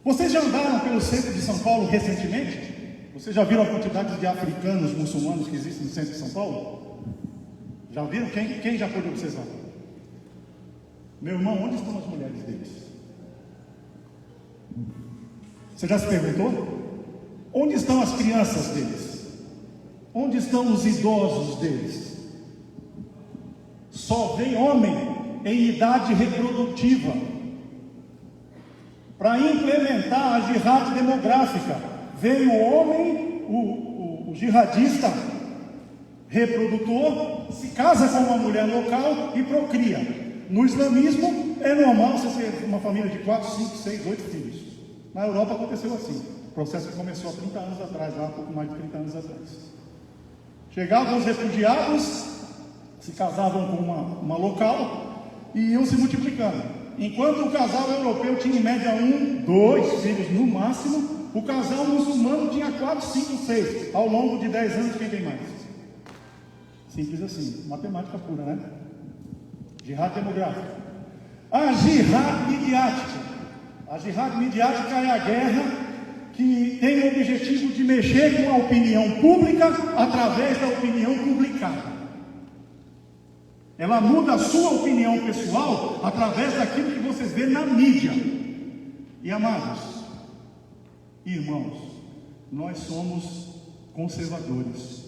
S1: Vocês já andaram pelo centro de São Paulo recentemente? Vocês já viram a quantidade de africanos muçulmanos que existem no centro de São Paulo? Já viram? Quem já pôde observar? Meu irmão, onde estão as mulheres deles? Você já se perguntou? Onde estão as crianças deles? Onde estão os idosos deles? Só vem homem em idade reprodutiva. Para implementar a jihad demográfica, veio o homem, o jihadista reprodutor, se casa com uma mulher local e procria. No islamismo é normal você ter uma família de 4, 5, 6, 8 filhos. Na Europa aconteceu assim. O processo que começou há 30 anos atrás, lá há pouco mais de 30 anos atrás. Chegavam os refugiados, se casavam com uma local e iam se multiplicando. Enquanto o casal europeu tinha em média 1, 2 filhos no máximo, o casal muçulmano tinha 4, 5, 6. Ao longo de 10 anos, quem tem mais? Simples assim, matemática pura, né? Jihad demográfica. A jihad midiática. A jihad midiática é a guerra que tem o objetivo de mexer com a opinião pública através da opinião publicada. Ela muda a sua opinião pessoal através daquilo que vocês vê na mídia. E amados, irmãos, nós somos conservadores,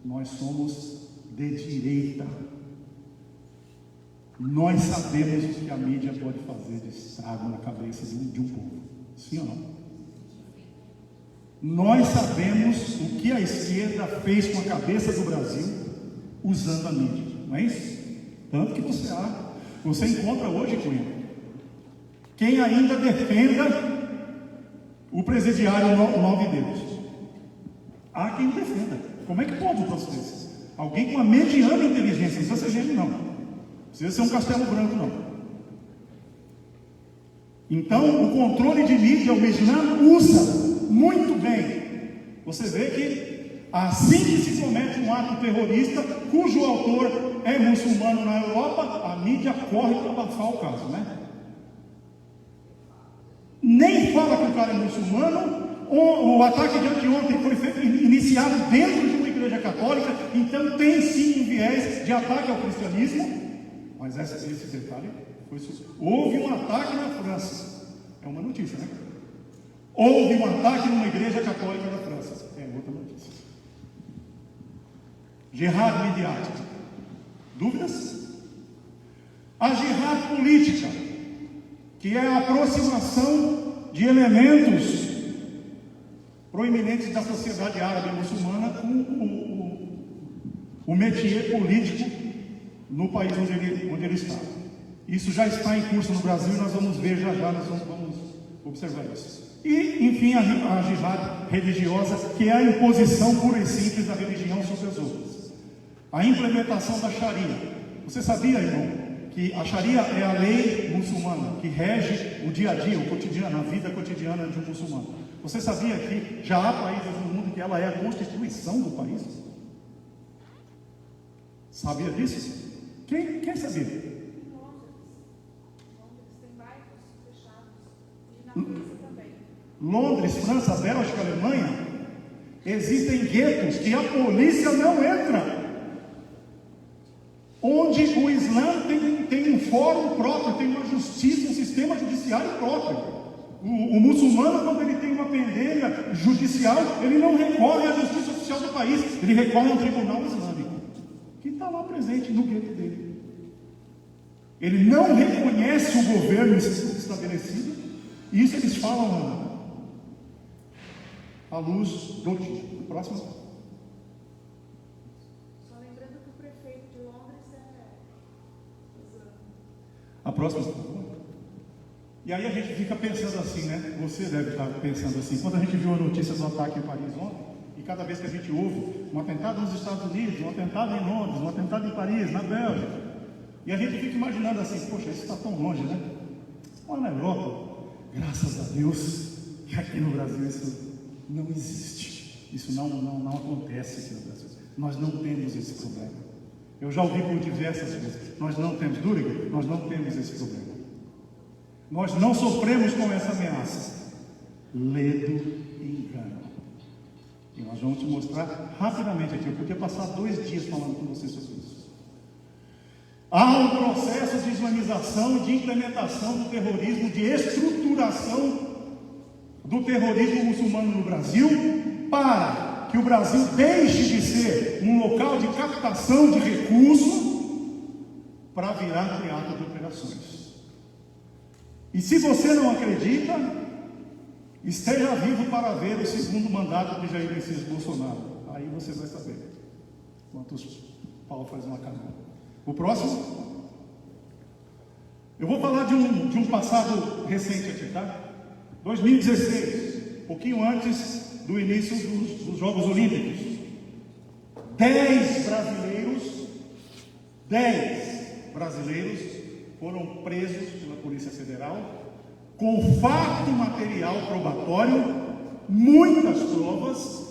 S1: nós somos de direita. Nós sabemos o que a mídia pode fazer de estrago na cabeça de um povo. Sim ou não? Nós sabemos o que a esquerda fez com a cabeça do Brasil usando a mídia, não é isso? Tanto que você encontra hoje, Cunha, quem ainda defenda o presidiário 9 dedos. Há quem defenda. Como é que pode um troço desse? Alguém com a mediana inteligência, não precisa ser gênio, não. Não precisa ser um castelo branco, não. Então, o controle de mídia, o Islã usa muito bem. Você vê que assim que se comete um ato terrorista, cujo autor é muçulmano na Europa, a mídia corre para abafar o caso, né? Nem fala que o cara é muçulmano. O ataque de anteontem foi iniciado dentro de uma igreja católica, então tem sim um viés de ataque ao cristianismo, mas esse detalhe foi houve um ataque na França. É uma notícia, né? Houve um ataque numa igreja católica na França. É outra notícia. Jihad midiática. Dúvidas? A jihad política, que é a aproximação de elementos proeminentes da sociedade árabe muçulmana com o métier político no país onde ele está. Isso já está em curso no Brasil e nós vamos ver já, nós vamos observar isso. E, enfim, a jihad religiosa, que é a imposição pura e simples da religião sobre as outras. A implementação da Sharia. Você sabia, irmão, que a Sharia é a lei muçulmana que rege o dia a dia, o cotidiano, a vida cotidiana de um muçulmano. Você sabia que já há países no mundo que ela é a constituição do país? Sabia disso? Quem sabia? Londres, França, Bélgica, Alemanha, existem guetos que a polícia não entra, onde o Islã tem um fórum próprio, tem uma justiça, um sistema judiciário próprio. O muçulmano, quando ele tem uma pendelha judicial, ele não recorre à justiça oficial do país, ele recorre ao tribunal islâmico, que está lá presente no gueto dele. Ele não reconhece o governo estabelecido, e isso eles falam à luz do dia. Próximo.
S4: Só lembrando que o prefeito de Londres é...
S1: A próxima. E aí a gente fica pensando assim, né? Você deve estar pensando assim. Quando a gente viu a notícia do ataque em Paris ontem, e cada vez que a gente ouve um atentado nos Estados Unidos, um atentado em Londres, um atentado em Paris, na Bélgica, e a gente fica imaginando assim, poxa, isso está tão longe, né? Lá na Europa, graças a Deus, que aqui no Brasil isso não existe. Isso não acontece aqui no Brasil. Nós não temos esse problema. Eu já ouvi por diversas vezes. Nós não temos, Dúriga, nós não temos esse problema. Nós não sofremos com essa ameaça. Ledo e engano. E nós vamos te mostrar rapidamente aqui. Eu podia passar 2 dias falando com vocês sobre isso. Há um processo de islamização e de implementação do terrorismo, de estruturação do terrorismo muçulmano no Brasil, para que o Brasil deixe de ser um local de captação de recursos para virar teatro de operações. E se você não acredita, esteja vivo para ver o segundo mandato de Jair Messias Bolsonaro. Aí você vai saber quantos pau faz uma canal. O próximo, eu vou falar de um passado recente aqui, tá? 2016, pouquinho antes do início dos Jogos Olímpicos. 10 brasileiros foram presos pela Polícia Federal com fato material probatório, muitas provas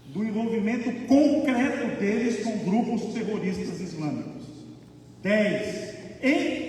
S1: do envolvimento concreto deles com grupos terroristas islâmicos. 10,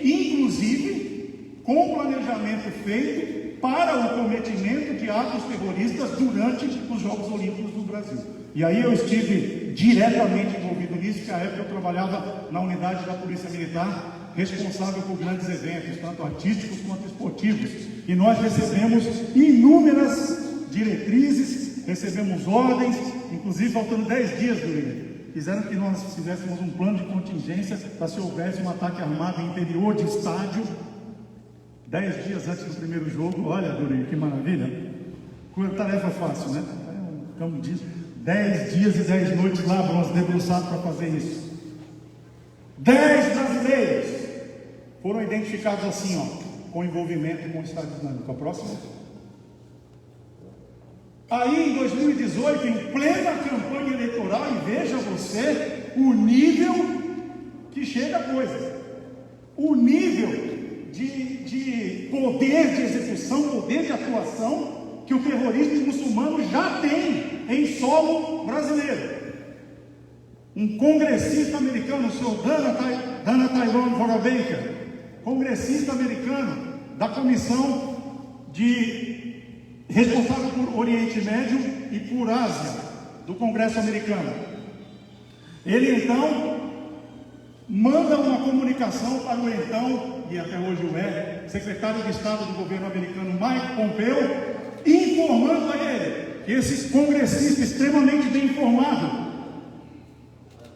S1: inclusive com planejamento feito para o cometimento de atos terroristas durante os Jogos Olímpicos do Brasil. E aí eu estive diretamente envolvido nisso, porque à época eu trabalhava na unidade da Polícia Militar, responsável por grandes eventos, tanto artísticos quanto esportivos. E nós recebemos inúmeras diretrizes, recebemos ordens, inclusive faltando 10 dias do dia. Quiseram que nós fizéssemos um plano de contingência para se houvesse um ataque armado em interior de estádio, 10 dias antes do primeiro jogo. Olha, Durinho, que maravilha. Tarefa fácil, né? Como diz, 10 dias e 10 noites lá, Bronze, debruçado para fazer isso. 10 brasileiros foram identificados assim, com envolvimento com o Estado Islâmico. A próxima. Aí, em 2018, em plena campanha eleitoral, e veja você o nível que chega a coisa, o nível de poder de execução, poder de atuação que o terrorismo muçulmano já tem em solo brasileiro. Um congressista americano, o senhor Dana Tyrone Vorabaker, congressista americano da comissão responsável por Oriente Médio e por Ásia, do Congresso americano. Ele então manda uma comunicação para o então, e até hoje secretário de Estado do governo americano, Mike Pompeo, informando a ele, que esse congressista extremamente bem informado: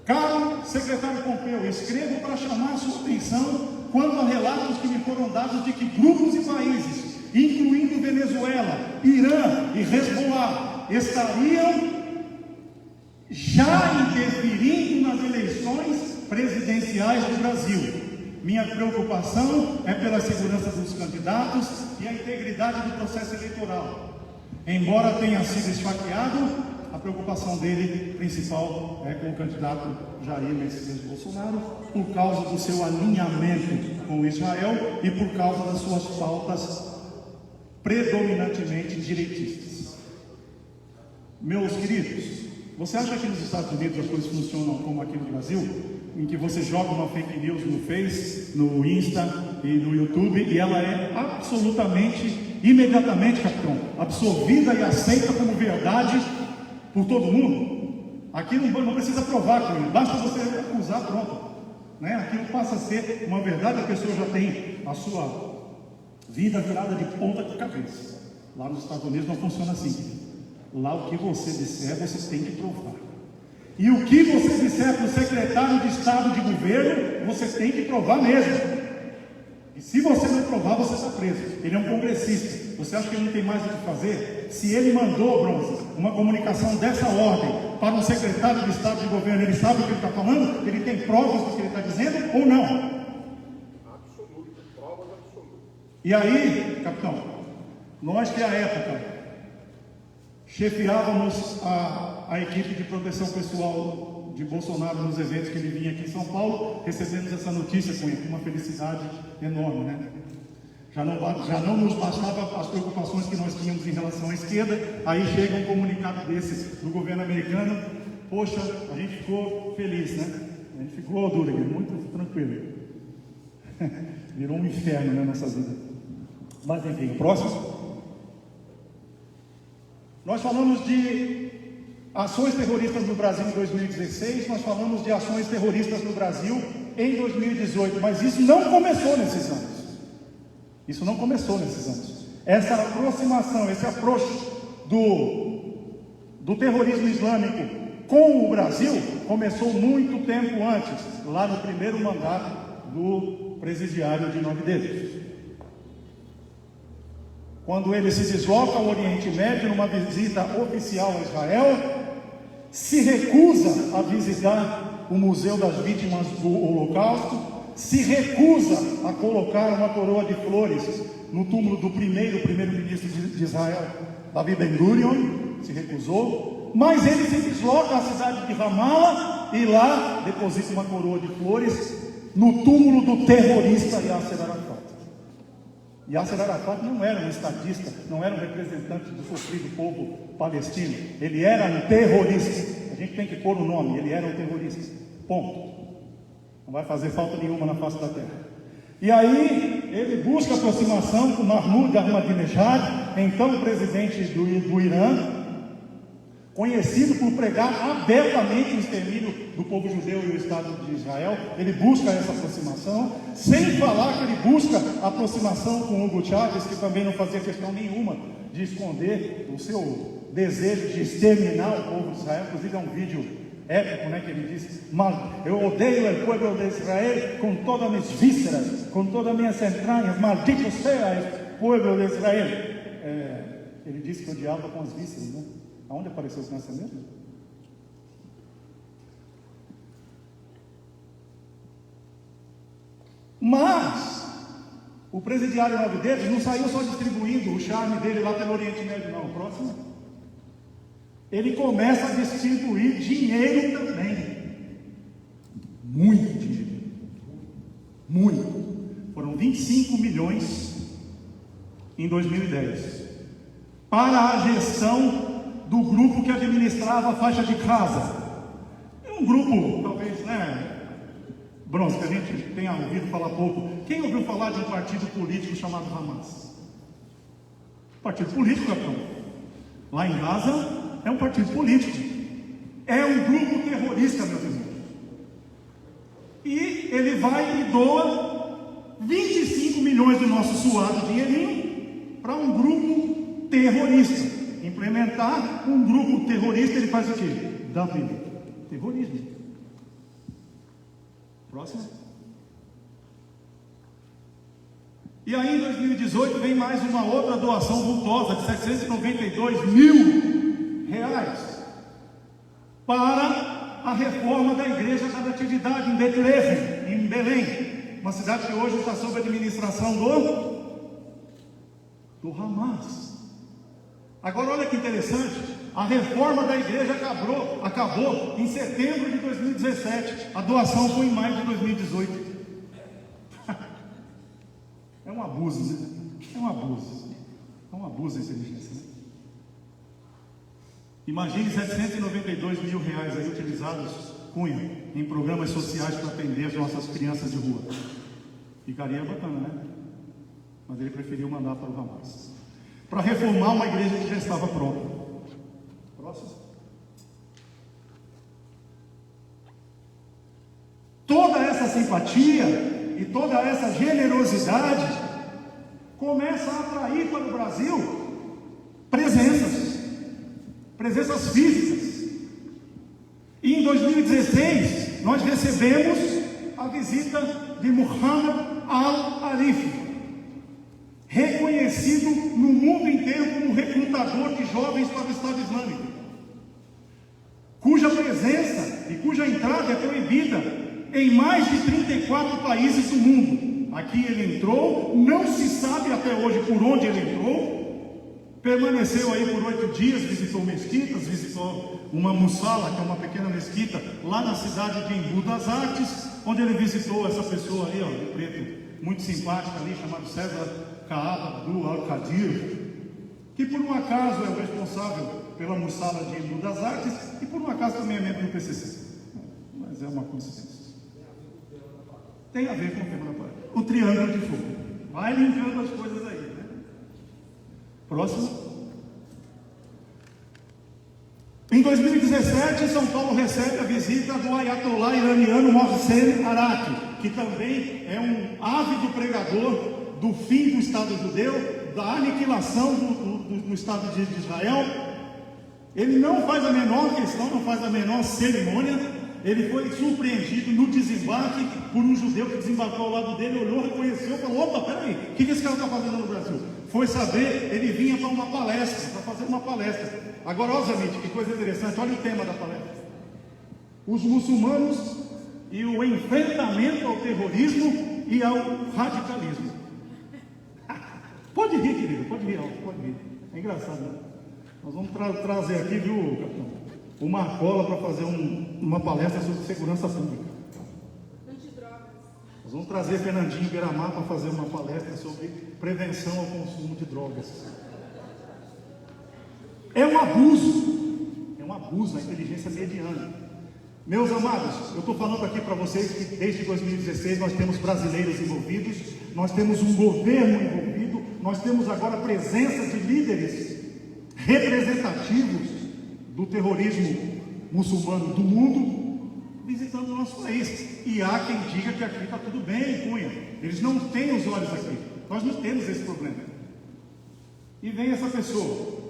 S1: caro secretário Pompeu, escrevo para chamar a sua atenção quanto a relatos que me foram dados de que grupos e países, incluindo Venezuela, Irã e Hezbollah, estariam já interferindo nas eleições presidenciais do Brasil. Minha preocupação é pela segurança dos candidatos e a integridade do processo eleitoral. Embora tenha sido esfaqueado, a preocupação dele principal é com o candidato Jair Messias Bolsonaro, por causa do seu alinhamento com Israel e por causa das suas pautas predominantemente direitistas. Meus queridos, você acha que nos Estados Unidos as coisas funcionam como aqui no Brasil, em que você joga uma fake news no Face, no Insta e no YouTube, e ela é absolutamente, imediatamente, capitão, absorvida e aceita como verdade por todo mundo? Aqui não precisa provar, cara, basta você acusar, pronto, né? Aquilo passa a ser uma verdade, a pessoa já tem a sua vida virada de ponta de cabeça. Lá nos Estados Unidos não funciona assim. Lá o que você disser, você tem que provar. E o que você disser para o secretário de Estado de governo, você tem que provar mesmo. E se você não provar, você está preso. Ele é um congressista. Você acha que ele não tem mais o que fazer? Se ele mandou, Bronze, uma comunicação dessa ordem para um secretário de Estado de governo, ele sabe o que ele está falando? Ele tem provas do que ele está dizendo ou não?
S5: Absoluta, provas absolutas.
S1: E aí, capitão, nós que à época chefiávamos a equipe de proteção pessoal de Bolsonaro nos eventos que ele vinha aqui em São Paulo, recebemos essa notícia com uma felicidade enorme, né? Já não nos bastava as preocupações que nós tínhamos em relação à esquerda, aí chega um comunicado desse do governo americano. Poxa, a gente ficou feliz, né? A gente ficou, Durigan, muito tranquilo. Virou um inferno, né, nossa vida. Mas enfim, o próximo. Nós falamos de ações terroristas no Brasil em 2016, nós falamos de ações terroristas no Brasil em 2018, mas isso não começou nesses anos. Isso não começou nesses anos. Essa aproximação, esse approach do terrorismo islâmico com o Brasil começou muito tempo antes, lá no primeiro mandato do presidiário de Nove Dedos. Quando ele se desloca ao Oriente Médio numa visita oficial a Israel, se recusa a visitar o Museu das Vítimas do Holocausto, se recusa a colocar uma coroa de flores no túmulo do primeiro-ministro de Israel, Davi Ben-Gurion, se recusou, Mas ele se desloca à cidade de Ramala e lá deposita uma coroa de flores no túmulo do terrorista Yasser Arafat. Yasser Arafat não era um estadista, não era um representante do sofrido povo palestino. Ele era um terrorista. A gente tem que pôr o nome, ele era um terrorista. Ponto. Não vai fazer falta nenhuma na face da terra. E aí ele busca aproximação com Mahmoud Ahmadinejad, então presidente do Irã, conhecido por pregar abertamente o extermínio do povo judeu e o Estado de Israel. Ele busca essa aproximação, sem falar que ele busca aproximação com Hugo Chávez, que também não fazia questão nenhuma de esconder o seu desejo de exterminar o povo de Israel. Inclusive é um vídeo épico, né, que ele diz: eu odeio o povo de Israel com todas as minhas vísceras, com todas as minhas entranhas, maldito seja o povo de Israel. Ele disse que odiava com as vísceras, né? Aonde apareceu esse nascimento? Mas o presidiário Nove Dedos não saiu só distribuindo o charme dele lá pelo Oriente Médio, não. Próximo. Ele começa a distribuir dinheiro também. Muito dinheiro. Muito. Foram 25 milhões em 2010 para a gestão do grupo que administrava a faixa de casa. É um grupo, talvez, Bronze, que a gente tenha ouvido falar pouco. Quem ouviu falar de um partido político chamado Hamas? Partido político, capitão. Lá em Gaza é um partido político. É um grupo terrorista, meus irmãos. E ele vai e doa 25 milhões do nosso suado dinheirinho para um grupo terrorista. Implementar um grupo terrorista, ele faz o quê? Dá vida. Terrorismo. Próximo. E aí em 2018 vem mais uma outra doação vultosa de 792 mil reais para a reforma da Igreja da Natividade em Betlehem, em Belém, uma cidade que hoje está sob a administração do Hamas. Agora olha que interessante, a reforma da igreja acabou em setembro de 2017, a doação foi em maio de 2018. É um abuso, né? É um abuso da inteligência, né? Imagine 792 mil reais aí utilizados, Cunha, em programas sociais para atender as nossas crianças de rua. Ficaria bacana, né? Mas ele preferiu mandar para o Hamas, para reformar uma igreja que já estava pronta. Próximo. Toda essa simpatia e toda essa generosidade começa a atrair para o Brasil presenças físicas. E em 2016 nós recebemos a visita de Muhammad al-Arif, reconhecido no mundo inteiro como recrutador de jovens para o Estado Islâmico, cuja presença e cuja entrada é proibida em mais de 34 países do mundo. Aqui ele entrou, não se sabe até hoje por onde ele entrou, permaneceu aí por 8 dias, visitou mesquitas, visitou uma mussala, que é uma pequena mesquita, lá na cidade de Embu das Artes, onde ele visitou essa pessoa ali, de preto, muito simpática ali, chamado César Kaab Abdul Al-Qadir, que por um acaso é o responsável pela mussala de Embu das Artes e por um acaso também é membro do PCC. Mas é uma coincidência. Tem a ver com o tema da parada. O triângulo de fogo. Vai linkando as coisas aí, né? Próximo. Em 2017, São Paulo recebe a visita do Ayatollah iraniano Mohsen Araki, que também é um ávido pregador do fim do Estado judeu, da aniquilação do Estado de Israel. Ele não faz a menor questão, não faz a menor cerimônia. Ele foi surpreendido no desembarque por um judeu que desembarcou ao lado dele, olhou, reconheceu, falou: opa, peraí, o que esse cara está fazendo no Brasil? Foi saber, ele vinha para uma palestra, para fazer uma palestra. Agora, obviamente, que coisa interessante, olha o tema da palestra: os muçulmanos e o enfrentamento ao terrorismo e ao radicalismo. Pode rir, querido, pode rir, pode rir. É engraçado, né? Nós vamos trazer aqui, viu, capitão? o Marcola para fazer uma palestra sobre segurança pública.
S4: Antidrogas.
S1: Nós vamos trazer Fernandinho Beiramar para fazer uma palestra sobre prevenção ao consumo de drogas. É um abuso a inteligência mediana. Meus amados, eu estou falando aqui para vocês que desde 2016 nós temos brasileiros envolvidos, nós temos um governo envolvido, nós temos agora a presença de líderes representativos do terrorismo muçulmano do mundo visitando o nosso país. E há quem diga que aqui está tudo bem em Cunha. Eles não têm os olhos aqui. Nós não temos esse problema. E vem essa pessoa.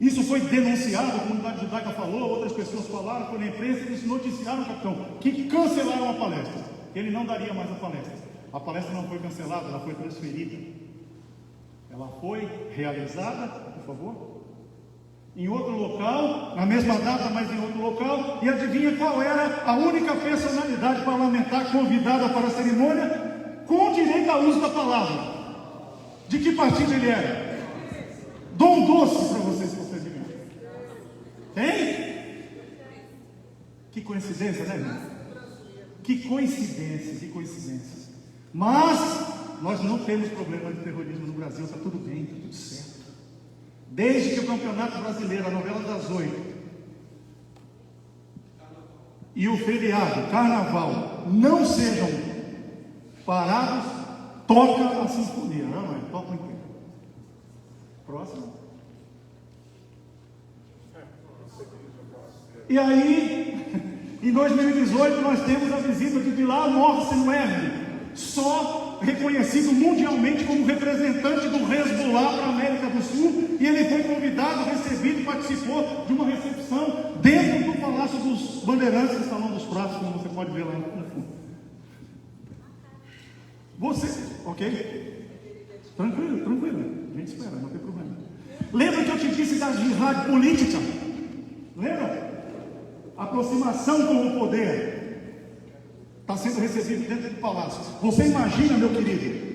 S1: Isso foi denunciado, a comunidade judaica falou, outras pessoas falaram, foi na imprensa, eles noticiaram o capitão, que cancelaram a palestra. Ele não daria mais a palestra. A palestra não foi cancelada, ela foi transferida. Ela foi realizada, por favor, em outro local, na mesma data, mas em outro local, e adivinha qual era a única personalidade parlamentar convidada para a cerimônia, com direito ao uso da palavra. De que partido ele era? Dom Doce para vocês procedimentos. Tem? Que coincidência, né, irmão? Que coincidência. Mas nós não temos problema de terrorismo no Brasil, está tudo bem, está tudo certo. Desde que o Campeonato Brasileiro, a novela das 8, e o feriado, carnaval, não sejam parados, toca a sinfonia, não é? Toca o inteiro. Próximo. E aí, em 2018, nós temos a visita de Bilal Mohsen Werdi, só reconhecido mundialmente como representante do Hezbollah para a América do Sul, e ele foi convidado, recebido, participou de uma recepção dentro do Palácio dos Bandeirantes, no Salão dos Pratos, como você pode ver lá no fundo. Você, ok? Tranquilo, a gente espera, não tem problema. Lembra que eu te disse da jihad política? Lembra? Aproximação com o poder está sendo recebido dentro do palácio. Você imagina, meu querido,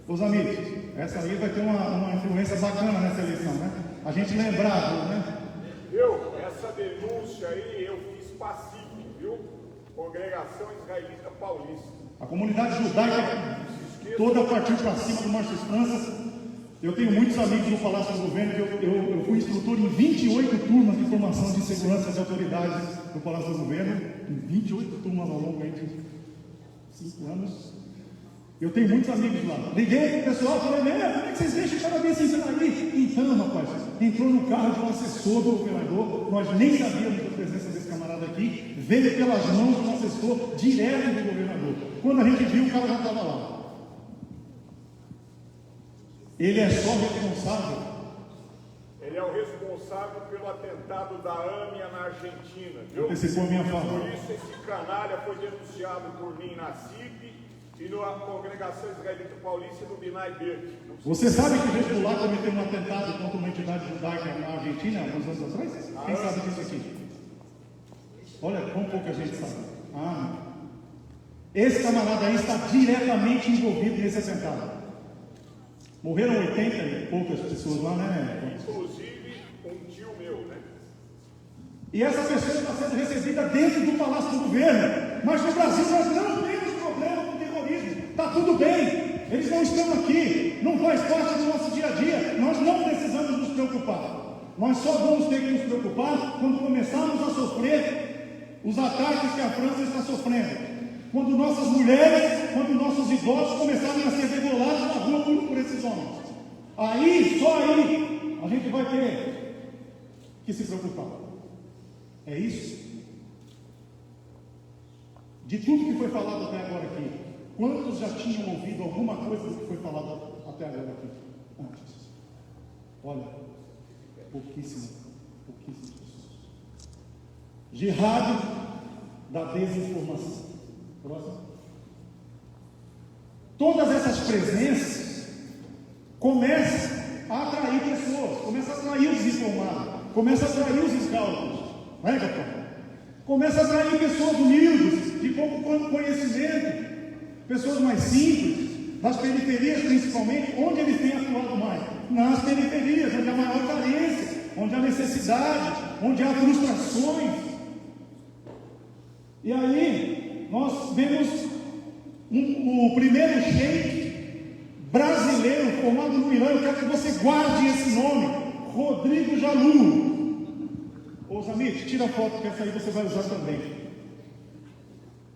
S1: os amigos, essa aí vai ter uma influência bacana nessa eleição, né? A gente lembrar, né?
S5: Essa denúncia aí eu fiz pacífico, viu? Congregação Israelita Paulista.
S1: A comunidade judaica toda partiu para cima do Márcio França. Eu tenho muitos amigos no Palácio do Governo, eu fui instrutor em 28 turmas de formação de segurança de autoridades do Palácio do Governo, em 28 turmas ao longo de 5 anos. Eu tenho muitos amigos lá. Liguei para o pessoal e falei, como é que vocês deixam cada vez assim aí? Então, rapaz, entrou no carro de um assessor do governador, nós nem sabíamos da presença desse camarada aqui, veio pelas mãos do assessor direto do governador. Quando a gente viu, o cara já estava lá. Ele é só responsável.
S5: Ele é o responsável pelo atentado da AMIA na Argentina, viu?
S1: Antecipou a minha fala.
S5: Por isso esse canalha foi denunciado por mim na CIP e na Congregação Israelita Paulista e no Binay Berk.
S1: Você sabe que o Hezbollah cometeu um atentado contra uma entidade judaica na Argentina alguns anos atrás? Quem sabe disso aqui? Olha, quão pouca gente sabe. Esse camarada aí está diretamente envolvido nesse atentado. Morreram 80 e poucas pessoas lá, né?
S5: Inclusive um tio meu, né?
S1: E essa pessoa está sendo recebida dentro do Palácio do Governo. Mas no Brasil nós não temos problema com terrorismo. Está tudo bem. Eles não estão aqui. Não faz parte do nosso dia a dia. Nós não precisamos nos preocupar. Nós só vamos ter que nos preocupar quando começarmos a sofrer os ataques que a França está sofrendo. Quando nossas mulheres, quando nossos idosos começarem a ser degolados na rua por esses homens. Aí, só aí, a gente vai ter que se preocupar. É isso? De tudo que foi falado até agora aqui, quantos já tinham ouvido alguma coisa do que foi falado até agora aqui? Antes. Olha, pouquíssimas pessoas. Jihad da desinformação. Próximo. Todas essas presenças começam a atrair pessoas, começam a atrair os desinformados, começam a atrair os escalpos, não é, capitão? Começa a atrair pessoas humildes, de pouco conhecimento, pessoas mais simples, das periferias principalmente, onde eles têm atuado mais? Nas periferias, onde há maior carência, onde há necessidade. onde há frustrações. E aí, nós vemos o primeiro sheik brasileiro formado no Irã. Eu quero que você guarde esse nome, Rodrigo Jalu. Ô Zamit, tira a foto, que essa aí você vai usar também.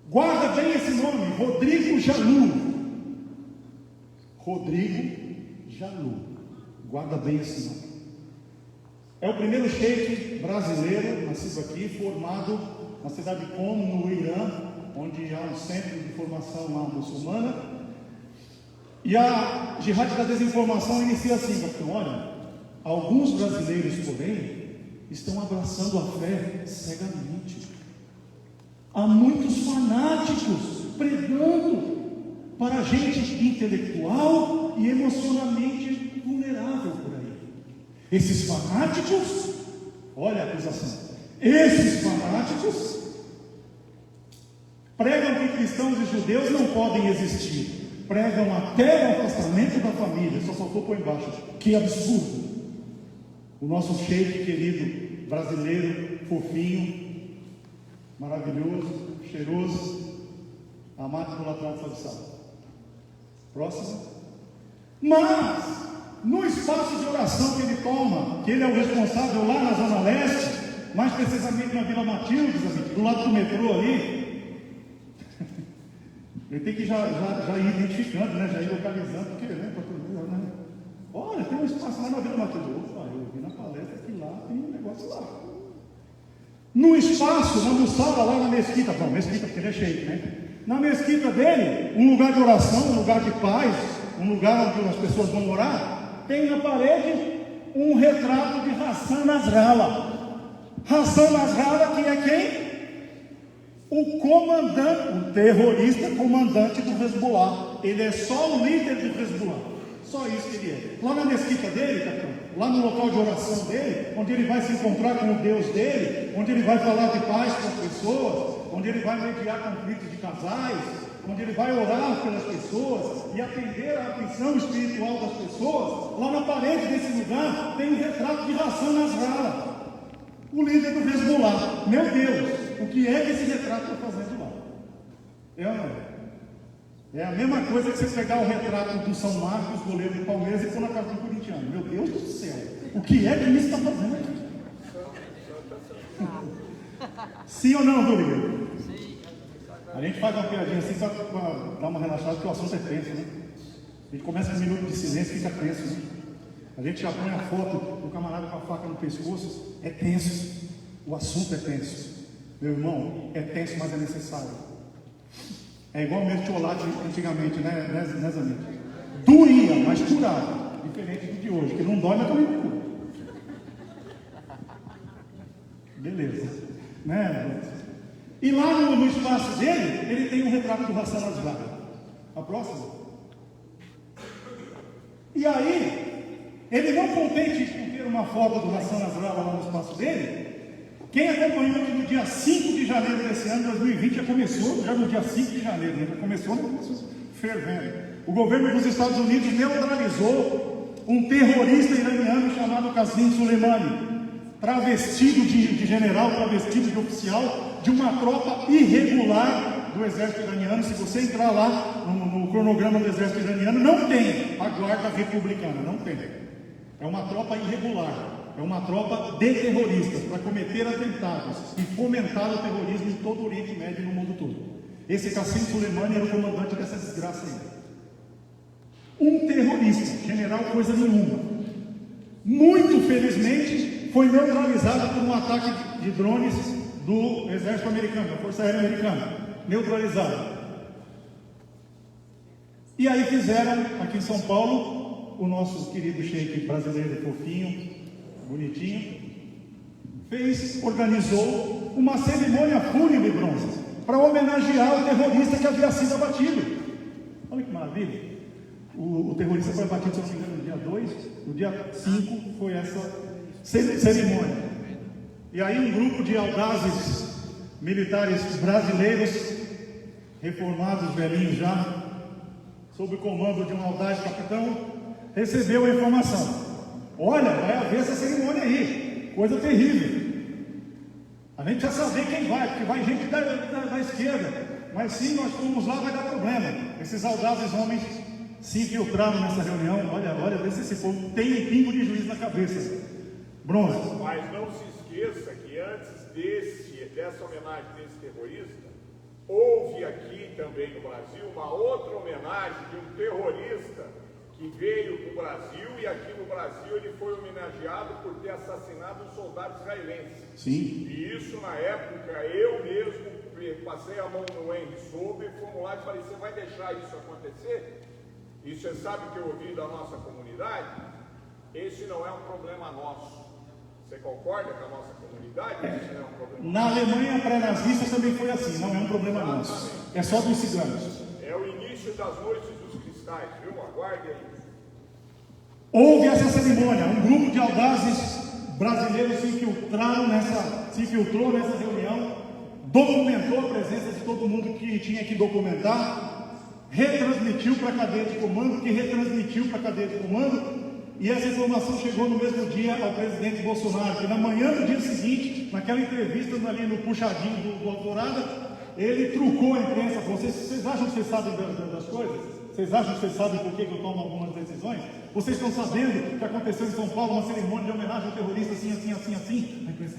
S1: Guarda bem esse nome, Rodrigo Jalu. Rodrigo Jalu. Guarda bem esse nome. É o primeiro sheik brasileiro, nascido aqui, formado na cidade de Qom, no Irã, onde há um centro de formação lá muçulmana. E a Jihad da Desinformação inicia assim, capitão: olha, alguns brasileiros, porém, estão abraçando a fé cegamente. Há muitos fanáticos pregando para gente intelectual e emocionalmente vulnerável por aí. Esses fanáticos, olha a acusação, esses fanáticos pregam que cristãos e judeus não podem existir, pregam até o afastamento da família. Só faltou por embaixo, que absurdo. O nosso sheik querido, brasileiro, fofinho, maravilhoso, cheiroso, amado pela tradução de sal. Próximo. Mas, no espaço de oração que ele toma, que ele é o responsável lá na Zona Leste, mais precisamente na Vila Matilde, do lado do metrô ali, ele tem que já ir identificando, né? Já ir localizando, porque, né? Para todo mundo, né? Olha, tem um espaço lá na Vila Matilde. Opa, eu vi na palestra que lá tem um negócio lá. No espaço, na almoçada lá na mesquita, bom, mesquita porque ele é cheio, né? Na mesquita dele, um lugar de oração, um lugar de paz, um lugar onde as pessoas vão orar, tem na parede um retrato de Hassan Nasrallah. Hassan Nasrallah, que é quem? O comandante, o terrorista comandante do Hezbollah. Ele é só o líder do Hezbollah. Só isso que ele é. Lá na mesquita dele, capitão, lá no local de oração dele, onde ele vai se encontrar com o Deus dele, onde ele vai falar de paz com as pessoas, onde ele vai mediar conflitos de casais, onde ele vai orar pelas pessoas e atender a atenção espiritual das pessoas, lá na parede desse lugar tem um retrato de Hassan Nasrallah, o líder do Hezbollah. Meu Deus, o que é que esse retrato está fazendo lá? É ou não é? É a mesma coisa que você pegar o retrato do São Marcos, goleiro do Palmeiras, e pôr na casa do corintiano. Meu Deus do céu, o que é que isso está fazendo aqui? Sim ou não, Rodrigo? A gente faz uma piadinha assim para dar uma relaxada, porque o assunto é tenso, né? A gente começa com um minuto de silêncio e fica tenso, né? A gente já põe a foto do camarada com a faca no pescoço, é tenso. O assunto é tenso. Meu irmão, é tenso, mas é necessário. É igual o mertiolate antigamente, né Zamir? Doía, mas curava. Diferente do de hoje, que não dói, mas também não cura. Beleza. Né? E lá no espaço dele, ele tem um retrato do Hassan Nasrallah. A próxima. E aí, ele não contente com ter uma foto do Hassan Nasrallah lá no espaço dele. Quem acompanhou que no dia 5 de janeiro desse ano, 2020, já começou, já no dia 5 de janeiro, né? Já começou fervendo. O governo dos Estados Unidos neutralizou um terrorista iraniano chamado Qasem Soleimani, travestido de general, travestido de oficial de uma tropa irregular do exército iraniano. Se você entrar lá no cronograma do exército iraniano, não tem a guarda republicana, não tem. É uma tropa irregular. É uma tropa de terroristas para cometer atentados e fomentar o terrorismo em todo o Oriente Médio e no mundo todo. Esse Qasem Soleimani era o comandante dessa desgraça aí. Um terrorista, general coisa nenhuma. Muito felizmente foi neutralizado por um ataque de drones do exército americano, da Força Aérea Americana. Neutralizado. E aí fizeram aqui em São Paulo o nosso querido sheik brasileiro fofinho, bonitinho, organizou uma cerimônia fúnebre bronze para homenagear o terrorista que havia sido abatido. Olha que maravilha. O terrorista foi abatido, se não me engano, no dia 2, no dia 5 foi essa cerimônia. E aí um grupo de audazes militares brasileiros, reformados, velhinhos já, sob o comando de um audaz capitão, recebeu a informação: olha, vai haver essa cerimônia aí, coisa terrível. A gente precisa saber quem vai, porque vai gente da esquerda. Mas se nós formos lá, vai dar problema. Esses audazes homens se infiltraram nessa reunião. Olha, vê se esse povo tem um pingo de juízo na cabeça. Bronze.
S5: Mas não se esqueça que antes dessa homenagem desse terrorista, houve aqui também no Brasil uma outra homenagem de um terrorista que veio para o Brasil, e aqui no Brasil ele foi homenageado por ter assassinado um soldado israelense.
S1: Sim.
S5: E isso, na época, eu mesmo passei a mão no Henry Sober, fomos lá e falei: você vai deixar isso acontecer? E você sabe que eu ouvi da nossa comunidade? Esse não é um problema nosso. Você concorda com a nossa comunidade? Esse não é um problema
S1: Na
S5: nosso.
S1: Alemanha pré-nazista também foi assim, não é um problema nosso. É só dos ciganos.
S5: É o início das noites dos cristais, viu? Aguarde aí.
S1: Houve essa cerimônia, um grupo de audazes brasileiros se infiltrou nessa reunião, documentou a presença de todo mundo que tinha que documentar, retransmitiu para a cadeia de comando, e essa informação chegou no mesmo dia ao presidente Bolsonaro, que na manhã do dia seguinte, naquela entrevista ali no puxadinho do Alvorada, ele trucou a imprensa. Vocês acham que vocês sabem das coisas? Vocês acham que vocês sabem por que eu tomo algumas decisões? Vocês estão sabendo que aconteceu em São Paulo uma cerimônia de homenagem ao terrorista assim? A imprensa,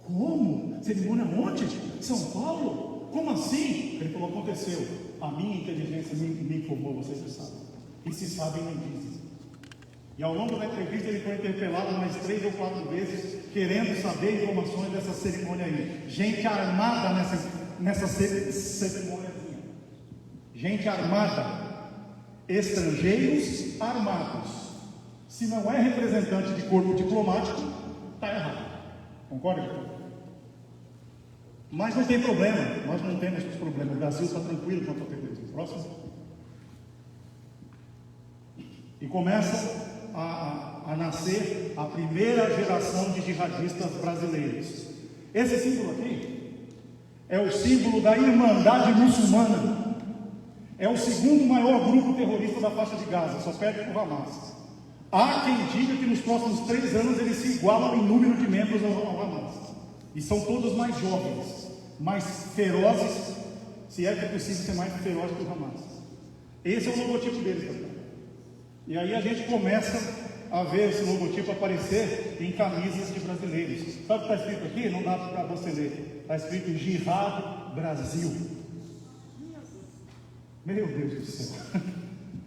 S1: como? Cerimônia ontem? São Paulo? Como assim? Ele falou: aconteceu. A minha inteligência me informou, vocês já sabem. E se sabem, não dizem. E ao longo da entrevista ele foi interpelado mais 3 ou 4 vezes, querendo saber informações dessa cerimônia aí. Gente armada nessa cerimônia. Gente armada. Estrangeiros armados. Se não é representante de corpo diplomático, está errado. Concorda? Mas não tem problema. Nós não temos problema. O Brasil está tranquilo quanto ao terrorismo. Próximo. E começa a nascer a primeira geração de jihadistas brasileiros. Esse símbolo aqui é o símbolo da Irmandade Muçulmana. É o segundo maior grupo terrorista da faixa de Gaza, só perde para o Hamas. Há quem diga que nos próximos 3 anos eles se igualam em número de membros ao Hamas. E são todos mais jovens, mais ferozes, se é que é possível ser mais feroz que o Hamas. Esse é o logotipo deles, pessoal. E aí a gente começa a ver esse logotipo aparecer em camisas de brasileiros. Sabe o que está escrito aqui? Não dá para você ler. Está escrito Jihad Brasil. Meu Deus do céu.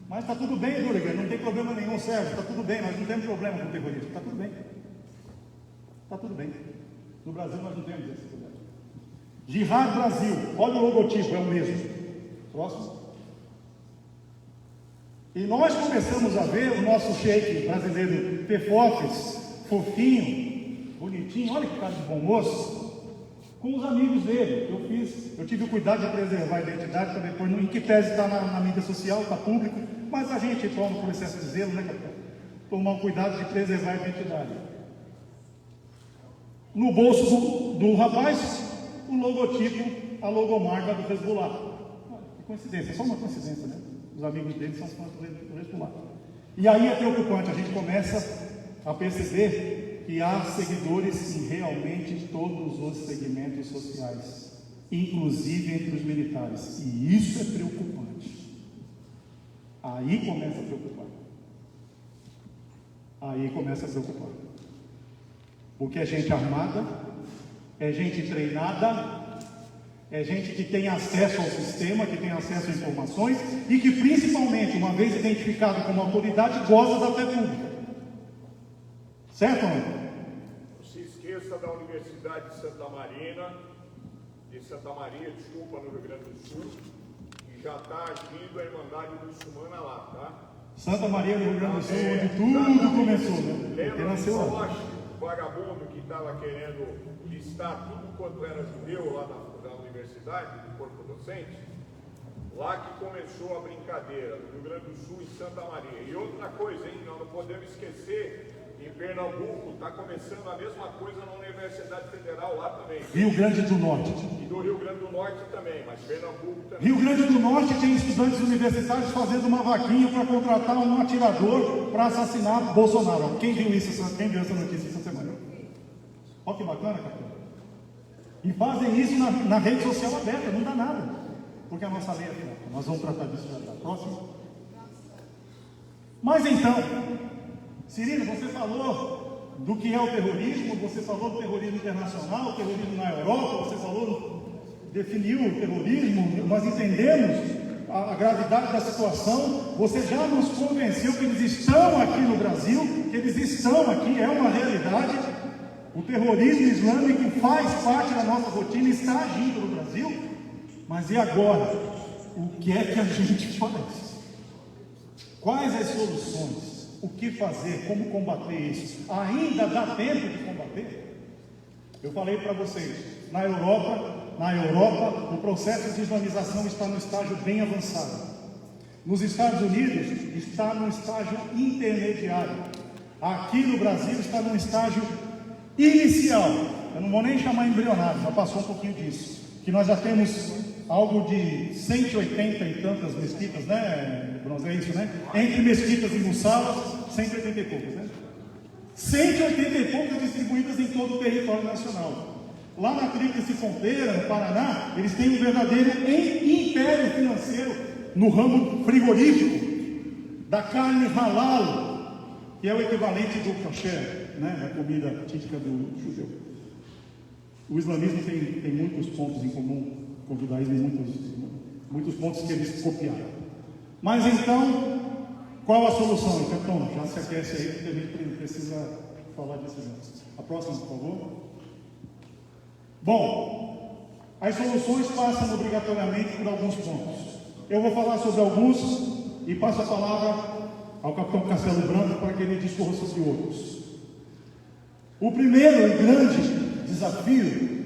S1: Mas está tudo bem, Durigan, não tem problema nenhum, Sérgio. Está tudo bem, nós não temos problema com o terrorismo. Está tudo bem. Está tudo bem. No Brasil nós não temos esse problema. Jihad Brasil. Olha o logotipo, é o mesmo. Próximo. E nós começamos a ver o nosso sheik brasileiro Pefofes, fofinho, bonitinho, olha que cara de bom moço, com os amigos dele. Eu tive o cuidado de preservar a identidade para depois, em que pese está na mídia social, está público, mas a gente toma por excesso de zelo, né, capitão? Tomar o cuidado de preservar a identidade. No bolso do rapaz, o logotipo, a logomarca do Hezbollah. Que coincidência, só uma coincidência, né? Os amigos dele são fãs do Hezbollah. E aí é preocupante, a gente começa a perceber que há seguidores em realmente todos os segmentos sociais, inclusive entre os militares. E isso é preocupante. Aí começa a preocupar. Porque é gente armada, é gente treinada, é gente que tem acesso ao sistema, que tem acesso a informações e que, principalmente, uma vez identificado como autoridade, goza da fé pública. Certo, não?
S5: Não se esqueça da Universidade de Santa Maria, no Rio Grande do Sul, que já está agindo a Irmandade Muçulmana lá, tá?
S1: Santa Maria, no Rio Grande do Sul, onde tudo começou, né?
S5: Lembra do Roche, o vagabundo que estava querendo listar tudo quanto era judeu lá da universidade, do corpo docente? Lá que começou a brincadeira, no Rio Grande do Sul e Santa Maria. E outra coisa, hein, nós não podemos esquecer, em Pernambuco está começando a mesma coisa na Universidade Federal lá também.
S1: Rio Grande do Norte.
S5: E do Rio Grande do Norte também, mas Pernambuco também.
S1: Rio Grande do Norte tem estudantes universitários fazendo uma vaquinha para contratar um atirador para assassinar Bolsonaro. Quem viu isso? Quem viu essa notícia essa semana? Olha que bacana, capitão. E fazem isso na rede social aberta, não dá nada. Porque a nossa lei é fraca. Nós vamos tratar disso já da próxima. Mas então, Cirino, você falou do que é o terrorismo, você falou do terrorismo internacional, o terrorismo na Europa, você falou, definiu o terrorismo, nós entendemos a gravidade da situação, você já nos convenceu que eles estão aqui no Brasil, que eles estão aqui, é uma realidade. O terrorismo islâmico faz parte da nossa rotina, está agindo no Brasil. Mas e agora? O que é que a gente faz? Quais as soluções? O que fazer? Como combater isso? Ainda dá tempo de combater? Eu falei para vocês, na Europa, o processo de islamização está no estágio bem avançado. Nos Estados Unidos, está no estágio intermediário. Aqui no Brasil, está no estágio inicial. Eu não vou nem chamar embrionário, já passou um pouquinho disso. Que nós já temos algo de 180 e tantas mesquitas, né, Bronze? É isso, né? Entre mesquitas e mussalas, 180 e poucas, né? 180 e poucas distribuídas em todo o território nacional. Lá na Tríplice Fronteira, no Paraná, eles têm um verdadeiro império financeiro no ramo frigorífico, da carne halal, que é o equivalente do kasher, né, da comida típica do judeu. O islamismo tem muitos pontos em comum com o judaísmo, muitos pontos que eles copiaram. Mas então, qual a solução? Então, já se aquece aí, porque a gente precisa falar disso antes. A próxima, por favor. Bom, as soluções passam obrigatoriamente por alguns pontos. Eu vou falar sobre alguns e passo a palavra ao capitão Castelo Branco para que ele discorra sobre outros. O primeiro e grande desafio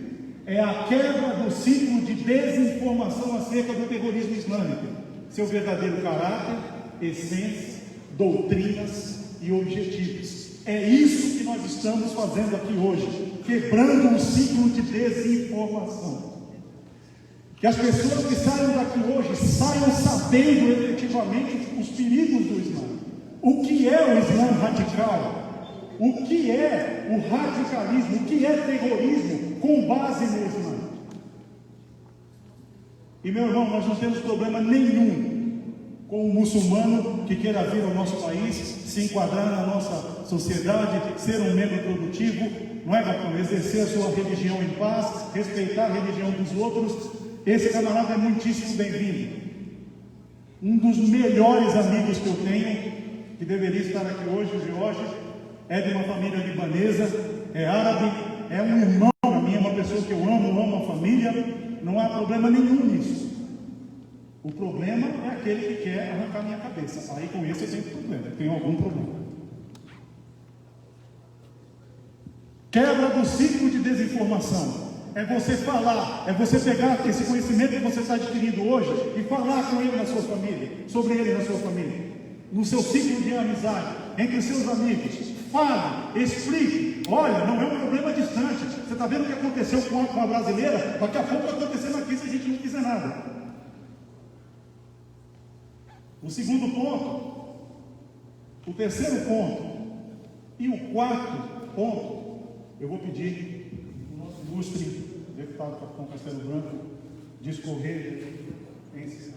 S1: é a quebra do ciclo de desinformação acerca do terrorismo islâmico, seu verdadeiro caráter, essência, doutrinas e objetivos. É isso que nós estamos fazendo aqui hoje, quebrando um ciclo de desinformação. Que as pessoas que saiam daqui hoje saiam sabendo efetivamente os perigos do Islã. O que é o Islã radical? O que é o radicalismo? O que é terrorismo com base no Islã? E meu irmão, nós não temos problema nenhum com o muçulmano que queira vir ao nosso país, se enquadrar na nossa sociedade, ser um membro produtivo, não é, capitão? Exercer a sua religião em paz, respeitar a religião dos outros. Esse camarada é muitíssimo bem-vindo. Um dos melhores amigos que eu tenho, que deveria estar aqui hoje, o Jorge, é de uma família libanesa, é árabe, é um irmão para mim, é uma pessoa que eu amo a família, não há problema nenhum nisso. O problema é aquele que quer arrancar minha cabeça. Aí com esse eu tenho problema, eu tenho algum problema. Quebra do ciclo de desinformação. É você falar, é você pegar esse conhecimento que você está adquirindo hoje e falar com ele na sua família, sobre ele na sua família, no seu ciclo de amizade, entre os seus amigos. Fale, explique. Olha, não é um problema distante. Você está vendo o que aconteceu com a brasileira? Daqui a pouco vai acontecer aqui se a gente não fizer nada. O segundo ponto, o terceiro ponto e o quarto ponto, eu vou pedir ao nosso ilustre deputado capitão Castelo Branco discorrer em cidade.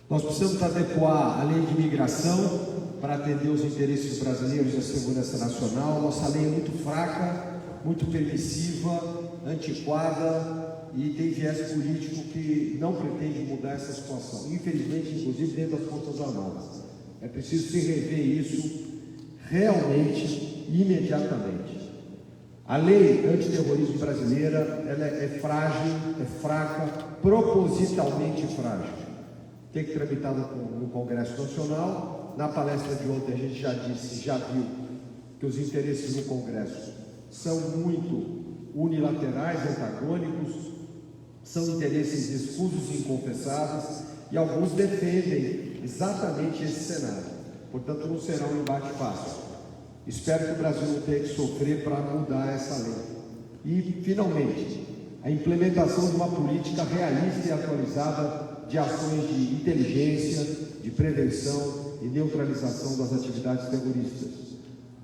S2: Nós precisamos adequar a lei de imigração para atender os interesses brasileiros e a segurança nacional. Nossa lei é muito fraca, muito permissiva, antiquada e tem viés político que não pretende mudar essa situação. Infelizmente, inclusive dentro das Forças Armadas. É preciso se rever isso realmente, imediatamente. A lei antiterrorismo brasileira ela é frágil, é fraca, propositalmente frágil. Tem que tramitar no Congresso Nacional. Na palestra de ontem a gente já viu que os interesses no Congresso são muito unilaterais, antagônicos, são interesses escusos e inconfessáveis, e alguns defendem exatamente esse cenário. Portanto, não será um embate fácil. Espero que o Brasil não tenha que sofrer para mudar essa lei. E, finalmente, a implementação de uma política realista e atualizada de ações de inteligência, de prevenção e neutralização das atividades terroristas.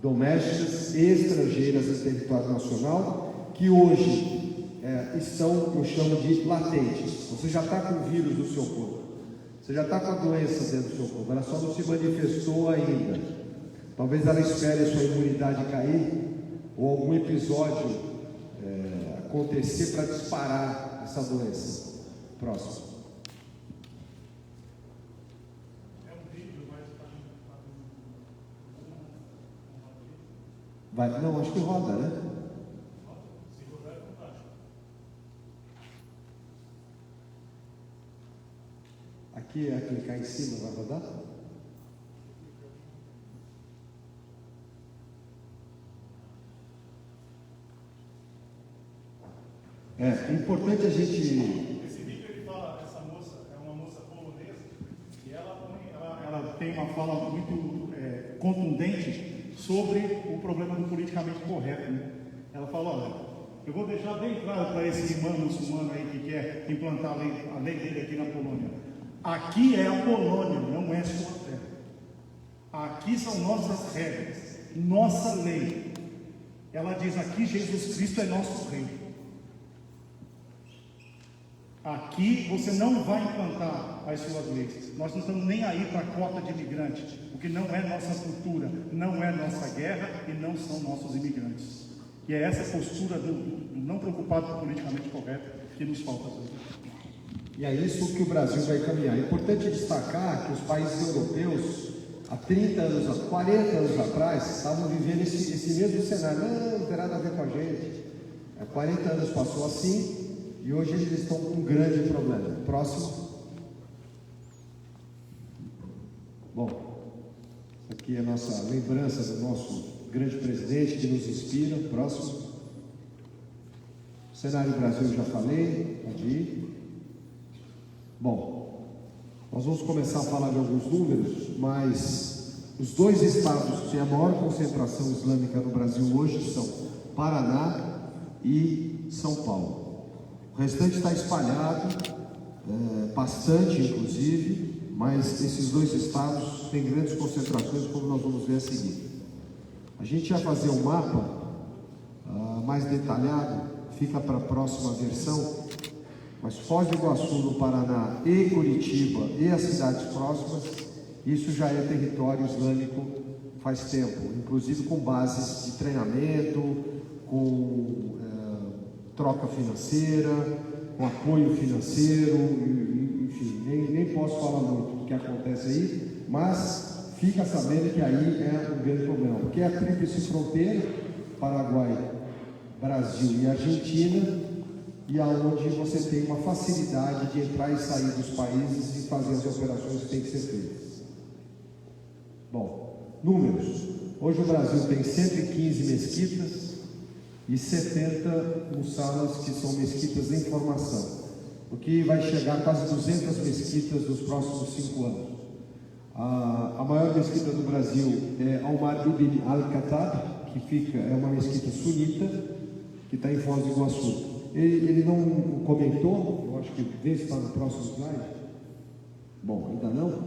S2: domésticas e estrangeiras em território nacional, que hoje estão, eu chamo de latentes. Você já está com o vírus no seu corpo, você já está com a doença dentro do seu corpo, ela só não se manifestou ainda. Talvez ela espere a sua imunidade cair, ou algum episódio acontecer para disparar essa doença. Próximo. Vai, não, acho que roda, né? Aqui é clicar em cima, vai rodar? É importante a gente...
S1: Esse vídeo ele fala, essa moça é uma moça polonesa e ela tem uma fala muito contundente sobre o problema do politicamente correto, né? Ela fala, olha, eu vou deixar bem claro para esse irmão muçulmano aí que quer implantar a lei dele aqui na Polônia. Aqui é a Polônia, não é sua terra. Aqui são nossas regras, nossa lei. Ela diz aqui Jesus Cristo é nosso rei. Aqui você não vai implantar as suas leis. Nós não estamos nem aí para a cota de imigrantes, porque não é nossa cultura, não é nossa guerra e não são nossos imigrantes. E é essa postura do não preocupado com o politicamente correto que nos falta hoje.
S2: E é isso que o Brasil vai caminhar. É importante destacar que os países europeus, há 30 anos, há 40 anos atrás, estavam vivendo esse mesmo cenário. Não tem nada a ver com a gente. Há 40 anos passou assim. E hoje eles estão com um grande problema. Próximo. Bom, aqui é a nossa lembrança do nosso grande presidente que nos inspira. Próximo. Cenário Brasil eu já falei. Pode ir. Bom, nós vamos começar a falar de alguns números, mas os dois estados que têm a maior concentração islâmica no Brasil hoje são Paraná e São Paulo. O restante está espalhado, bastante inclusive, mas esses dois estados têm grandes concentrações, como nós vamos ver a seguir. A gente ia fazer um mapa mais detalhado, fica para a próxima versão, mas Foz do Iguaçu, no Paraná, e Curitiba, e as cidades próximas, isso já é território islâmico faz tempo, inclusive com bases de treinamento, com troca financeira, com apoio financeiro, enfim, nem posso falar muito do que acontece aí, mas fica sabendo que aí é um grande problema, porque é a tríplice fronteira, Paraguai, Brasil e Argentina, e aonde você tem uma facilidade de entrar e sair dos países e fazer as operações que têm que ser feitas. Bom, números. Hoje o Brasil tem 115 mesquitas e 70 mussalas, que são mesquitas de informação, o que vai chegar a quase 200 mesquitas nos próximos 5 anos. A maior mesquita do Brasil é Omar ibn al-Khattab, que é uma mesquita sunita, que está em Foz do Iguaçu. Ele não comentou, eu acho que vê se está no próximo slide. Bom, ainda não.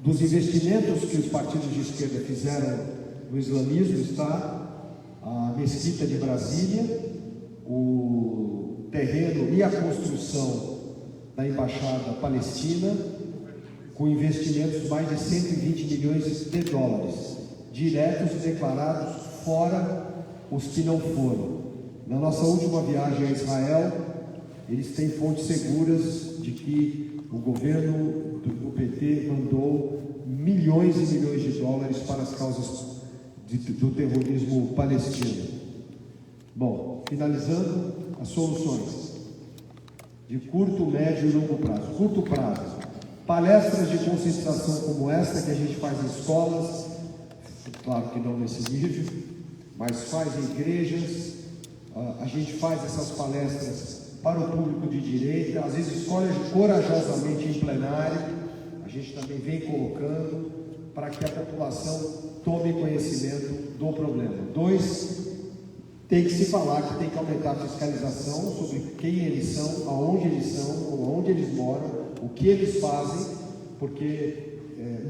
S2: Dos investimentos que os partidos de esquerda fizeram no islamismo está a mesquita de Brasília, o terreno e a construção da embaixada palestina, com investimentos de mais de 120 milhões de dólares, diretos e declarados, fora os que não foram. Na nossa última viagem a Israel, eles têm fontes seguras de que o governo do PT mandou milhões e milhões de dólares para as causas do terrorismo palestino. Bom, finalizando, as soluções de curto, médio e longo prazo. Curto prazo, palestras de conscientização como esta que a gente faz em escolas, claro que não nesse nível, mas faz em igrejas. A gente faz essas palestras para o público de direita, às vezes escolhe corajosamente em plenário, a gente também vem colocando para que a população tome conhecimento do problema. 2, tem que se falar que tem que aumentar a fiscalização sobre quem eles são, aonde eles são, onde eles moram, o que eles fazem, porque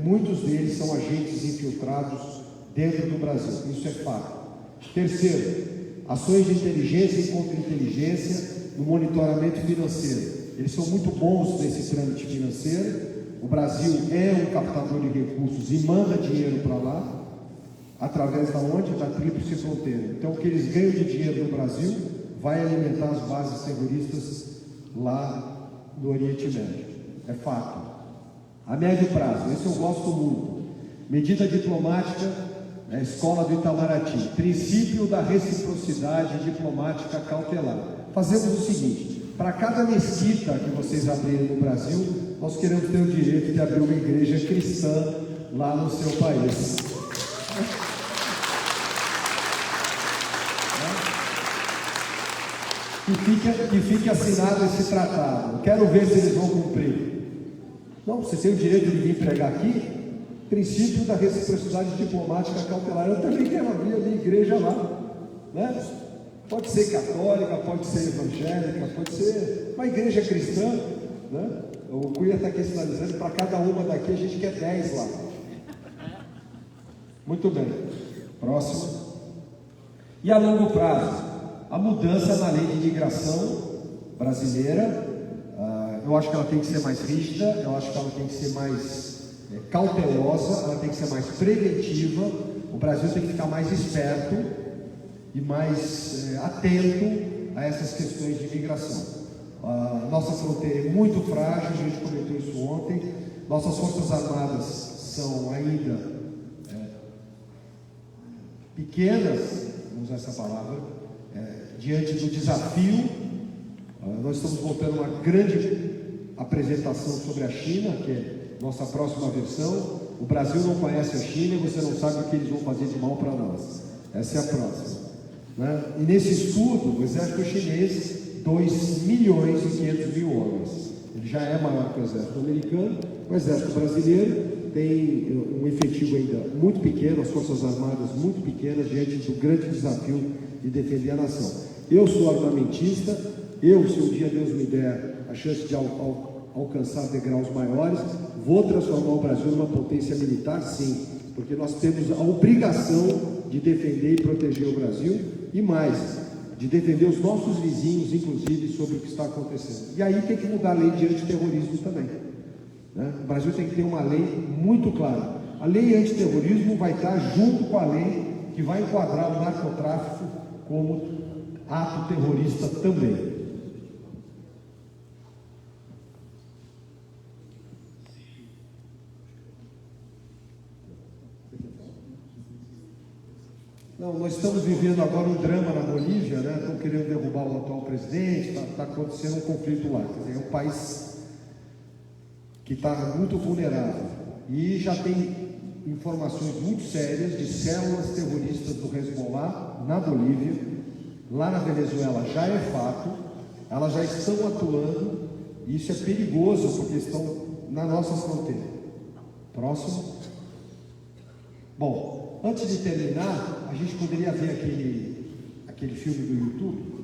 S2: muitos deles são agentes infiltrados dentro do Brasil. Isso é fato. Terceiro, ações de inteligência e contra-inteligência no monitoramento financeiro. Eles são muito bons nesse trâmite financeiro. O Brasil é um captador de recursos e manda dinheiro para lá, através da onde? Da tríplice fronteira. Então, o que eles ganham de dinheiro no Brasil vai alimentar as bases terroristas lá no Oriente Médio. É fato. A médio prazo, esse eu gosto muito. Medida diplomática, Escola do Itamaraty. Princípio da reciprocidade diplomática cautelar. Fazemos o seguinte: para cada mesquita que vocês abrirem no Brasil, nós queremos ter o direito de abrir uma igreja cristã lá no seu país. Que fique assinado esse tratado. Quero ver se eles vão cumprir. Não, você tem o direito de vir pregar aqui. Princípio da reciprocidade diplomática cautelar. Eu também quero abrir a minha igreja lá, né? Pode ser católica, pode ser evangélica, pode ser uma igreja cristã, né? O Cunha está aqui sinalizando, para cada uma daqui a gente quer 10 lá. Muito bem. Próximo. E a longo prazo, a mudança na lei de imigração brasileira. Eu acho que ela tem que ser mais rígida, eu acho que ela tem que ser mais cautelosa, ela tem que ser mais preventiva. O Brasil tem que ficar mais esperto e mais atento a essas questões de imigração. Nossa fronteira é muito frágil, a gente comentou isso ontem. Nossas forças armadas são ainda pequenas, vamos usar essa palavra, diante do desafio. Nós estamos montando uma grande apresentação sobre a China, que é nossa próxima versão. O Brasil não conhece a China e você não sabe o que eles vão fazer de mal para nós. Essa é a próxima, né? E nesse estudo, o exército chinês, 2.500.000 homens. Ele já é maior que o exército americano. O exército brasileiro tem um efetivo ainda muito pequeno, as forças armadas muito pequenas, diante do grande desafio de defender a nação. Eu sou armamentista. Se um dia Deus me der a chance de alcançar degraus maiores, vou transformar o Brasil numa potência militar, sim, porque nós temos a obrigação de defender e proteger o Brasil, e mais, de defender os nossos vizinhos, inclusive, sobre o que está acontecendo. E aí tem que mudar a lei de antiterrorismo também, né? O Brasil tem que ter uma lei muito clara. A lei antiterrorismo vai estar junto com a lei que vai enquadrar o narcotráfico como ato terrorista também. Não, nós estamos vivendo agora um drama na Bolívia, né? Estão querendo derrubar o atual presidente, está acontecendo um conflito lá. Quer dizer, é um país que está muito vulnerável e já tem informações muito sérias de células terroristas do Hezbollah na Bolívia. Lá na Venezuela já é fato, elas já estão atuando e isso é perigoso porque estão na nossa fronteira. Próximo. Bom, antes de terminar, a gente poderia ver aquele filme do YouTube.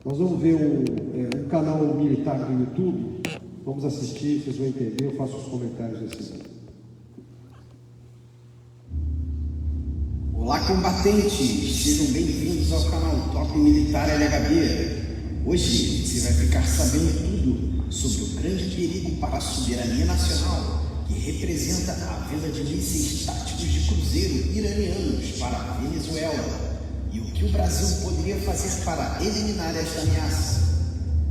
S2: Nós vamos ver um canal militar do YouTube. Vamos assistir, vocês vão entender, eu faço os comentários assim.
S6: Olá, combatentes! Sejam bem-vindos ao canal Top Militar LHB. Hoje você vai ficar sabendo tudo sobre o grande perigo para a soberania nacional que representa a venda de mísseis táticos de cruzeiro iranianos para a Venezuela e o que o Brasil poderia fazer para eliminar esta ameaça.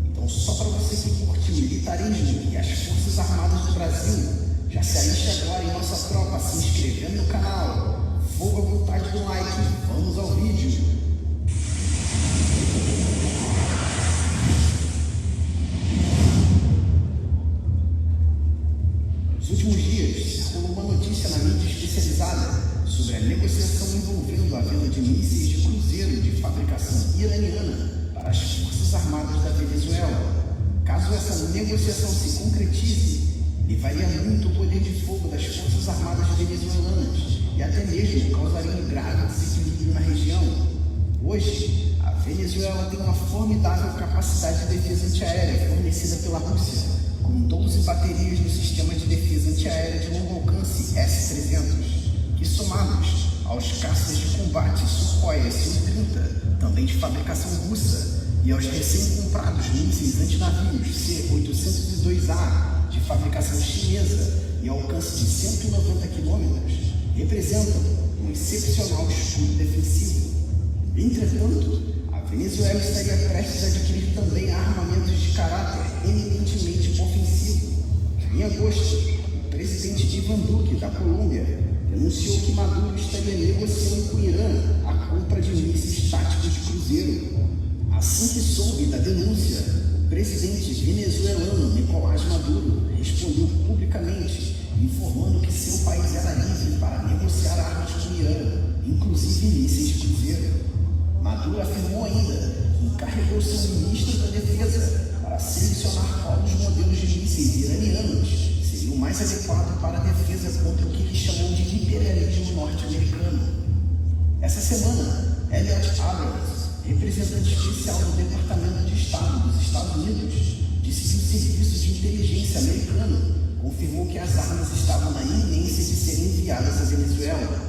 S6: Então, só para você que curte militarismo e as Forças Armadas do Brasil, já se aliste agora em nossa tropa se inscrevendo no canal. Fogo à vontade do like, vamos ao vídeo. Nos últimos dias, circulou uma notícia na mídia especializada sobre a negociação envolvendo a venda de mísseis de cruzeiro de fabricação iraniana para as Forças Armadas da Venezuela. Caso essa negociação se concretize, levaria muito o poder de fogo das Forças Armadas venezuelanas e até mesmo causaria um grave desequilíbrio na região. Hoje, a Venezuela tem uma formidável capacidade de defesa antiaérea fornecida pela Rússia, com 12 baterias no sistema de defesa antiaérea de longo alcance S-300, que somados aos caças de combate Sukhoi Su-30, também de fabricação russa, e aos recém-comprados mísseis antinavios C-802A, de fabricação chinesa e alcance de 190 km, representam um excepcional escudo defensivo. Entretanto, a Venezuela estaria prestes a adquirir também armamentos de caráter eminentemente ofensivo. Em agosto, o presidente Ivan Duque, da Colômbia, denunciou que Maduro estaria negociando com o Irã a compra de mísseis táticos de cruzeiro. Assim que soube da denúncia, o presidente venezuelano Nicolás Maduro respondeu publicamente, informando que seu país era livre para negociar armas com o Irã, inclusive mísseis de cruzeiro. Maduro afirmou ainda que encarregou seu ministro da Defesa para selecionar qual dos modelos de mísseis iranianos seria o mais adequado para a defesa contra o que ele chamou de imperialismo norte-americano. Essa semana, Elliot Abrams, representante especial do Departamento de Estado dos Estados Unidos, disse que o Serviço de Inteligência americano confirmou que as armas estavam na iminência de serem enviadas à Venezuela.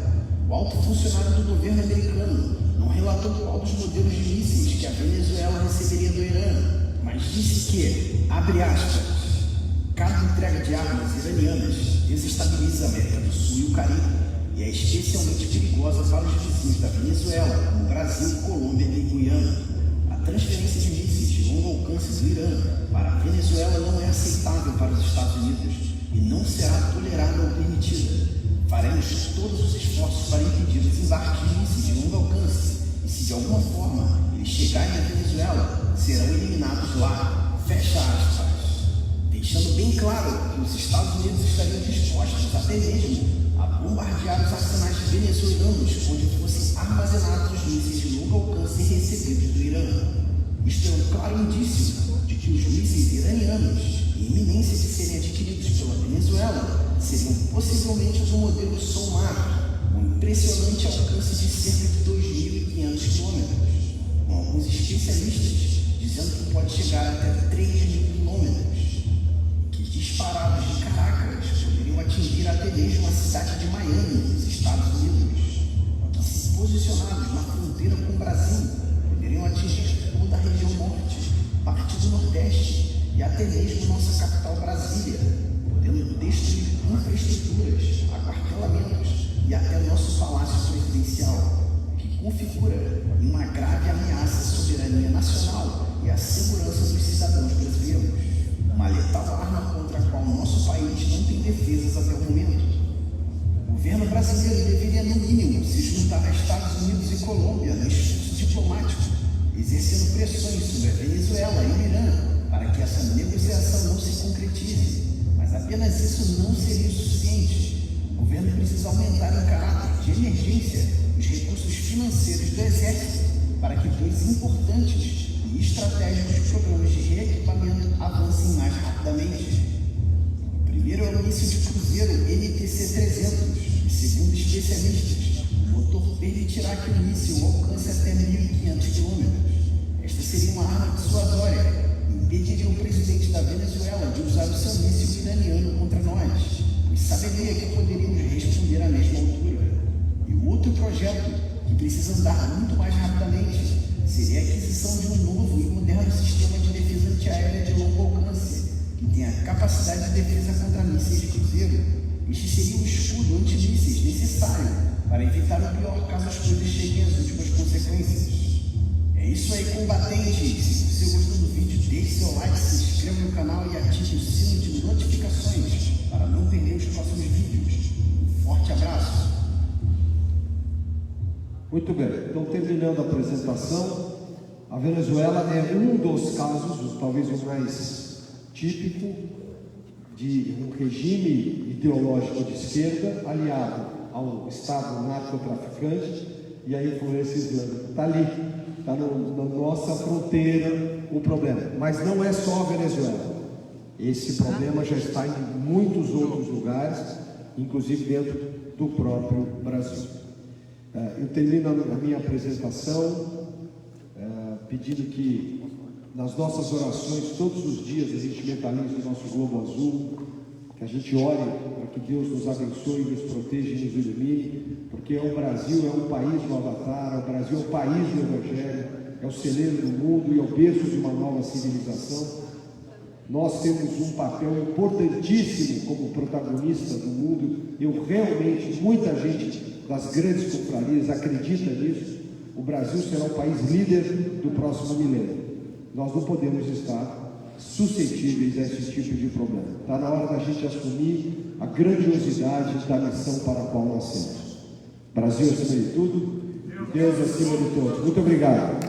S6: O alto funcionário do governo americano não relatou qual dos modelos de mísseis que a Venezuela receberia do Irã, mas disse que, abre aspas, cada entrega de armas iranianas desestabiliza a América do Sul e o Caribe e é especialmente perigosa para os vizinhos da Venezuela, como Brasil, Colômbia e Guiana. A transferência de mísseis de longo alcance do Irã para a Venezuela não é aceitável para os Estados Unidos e não será tolerada ou permitida. Faremos todos os esforços para impedir o desembarque de mísseis de longo alcance e, se de alguma forma eles chegarem à Venezuela, serão eliminados lá. Fecha aspas. Deixando bem claro que os Estados Unidos estariam dispostos até mesmo a bombardear os arsenais venezuelanos onde fossem armazenados os mísseis de longo alcance recebidos do Irã. Isto é um claro indício de que os mísseis iranianos, em iminência de serem adquiridos pela Venezuela, seriam possivelmente do modelo Sommar, um impressionante alcance de cerca de 2.500 km, com alguns especialistas dizendo que pode chegar até 3.000 km, que disparados de Caracas poderiam atingir até mesmo a cidade de Miami, nos Estados Unidos, que, se posicionados na fronteira com o Brasil, poderiam atingir toda a região norte, parte do nordeste e até mesmo nossa capital Brasília, podendo destruir infraestruturas, aquartelamentos e até nosso palácio presidencial, o que configura uma grave ameaça à soberania nacional e à segurança dos cidadãos brasileiros, uma letal arma contra a qual nosso país não tem defesas até o momento. O governo brasileiro deveria, no mínimo, se juntar a Estados Unidos e Colômbia no esforço diplomático, exercendo pressões sobre a Venezuela e o Irã para que essa negociação não se concretize. Mas apenas isso não seria o suficiente. O governo precisa aumentar em caráter de emergência os recursos financeiros do Exército para que dois importantes e estratégicos programas de reequipamento avancem mais rapidamente. O primeiro é o míssil de cruzeiro NTC-300, e segundo especialistas, o motor permitirá que o míssil alcance até 1.500 km. Esta seria uma arma dissuasória e impediria o presidente da Venezuela de usar o seu míssil iraniano contra nós, pois saberia que poderíamos responder à mesma altura. E o outro projeto, que precisa andar muito mais rapidamente, seria a aquisição de um novo e moderno sistema de defesa antiaérea de longo alcance, que tenha capacidade de defesa contra mísseis de cruzeiro. Este seria o escudo antimísseis necessário para evitar o pior caso as coisas cheguem às últimas consequências. É isso aí, combatentes! Se você gostou do vídeo, deixe seu like, se inscreva no canal e ative o sino de notificações para não perder os próximos vídeos. Um forte abraço!
S2: Muito bem, então terminando a apresentação, a Venezuela é um dos casos, talvez o mais típico, de um regime ideológico de esquerda aliado ao Estado narcotraficante e à influência islâmica. Está ali, está na nossa fronteira o problema. Mas não é só a Venezuela. Esse problema já está em muitos outros lugares inclusive dentro do próprio Brasil. Eu termino a minha apresentação pedindo que nas nossas orações, todos os dias, a gente mentalize o nosso globo azul, que a gente ore para que Deus nos abençoe, nos proteja e nos ilumine, porque o Brasil é um país do Avatar, o Brasil é o país do Evangelho, é o celeiro do mundo e é o berço de uma nova civilização. Nós temos um papel importantíssimo como protagonista do mundo. Eu realmente, muita gente das grandes confrarias acredita nisso. O Brasil será o país líder do próximo milênio. Nós não podemos estar suscetíveis a esse tipo de problema. Está na hora da gente assumir a grandiosidade da missão para a qual nós temos. Brasil acima de tudo, Deus acima de todos. Muito obrigado.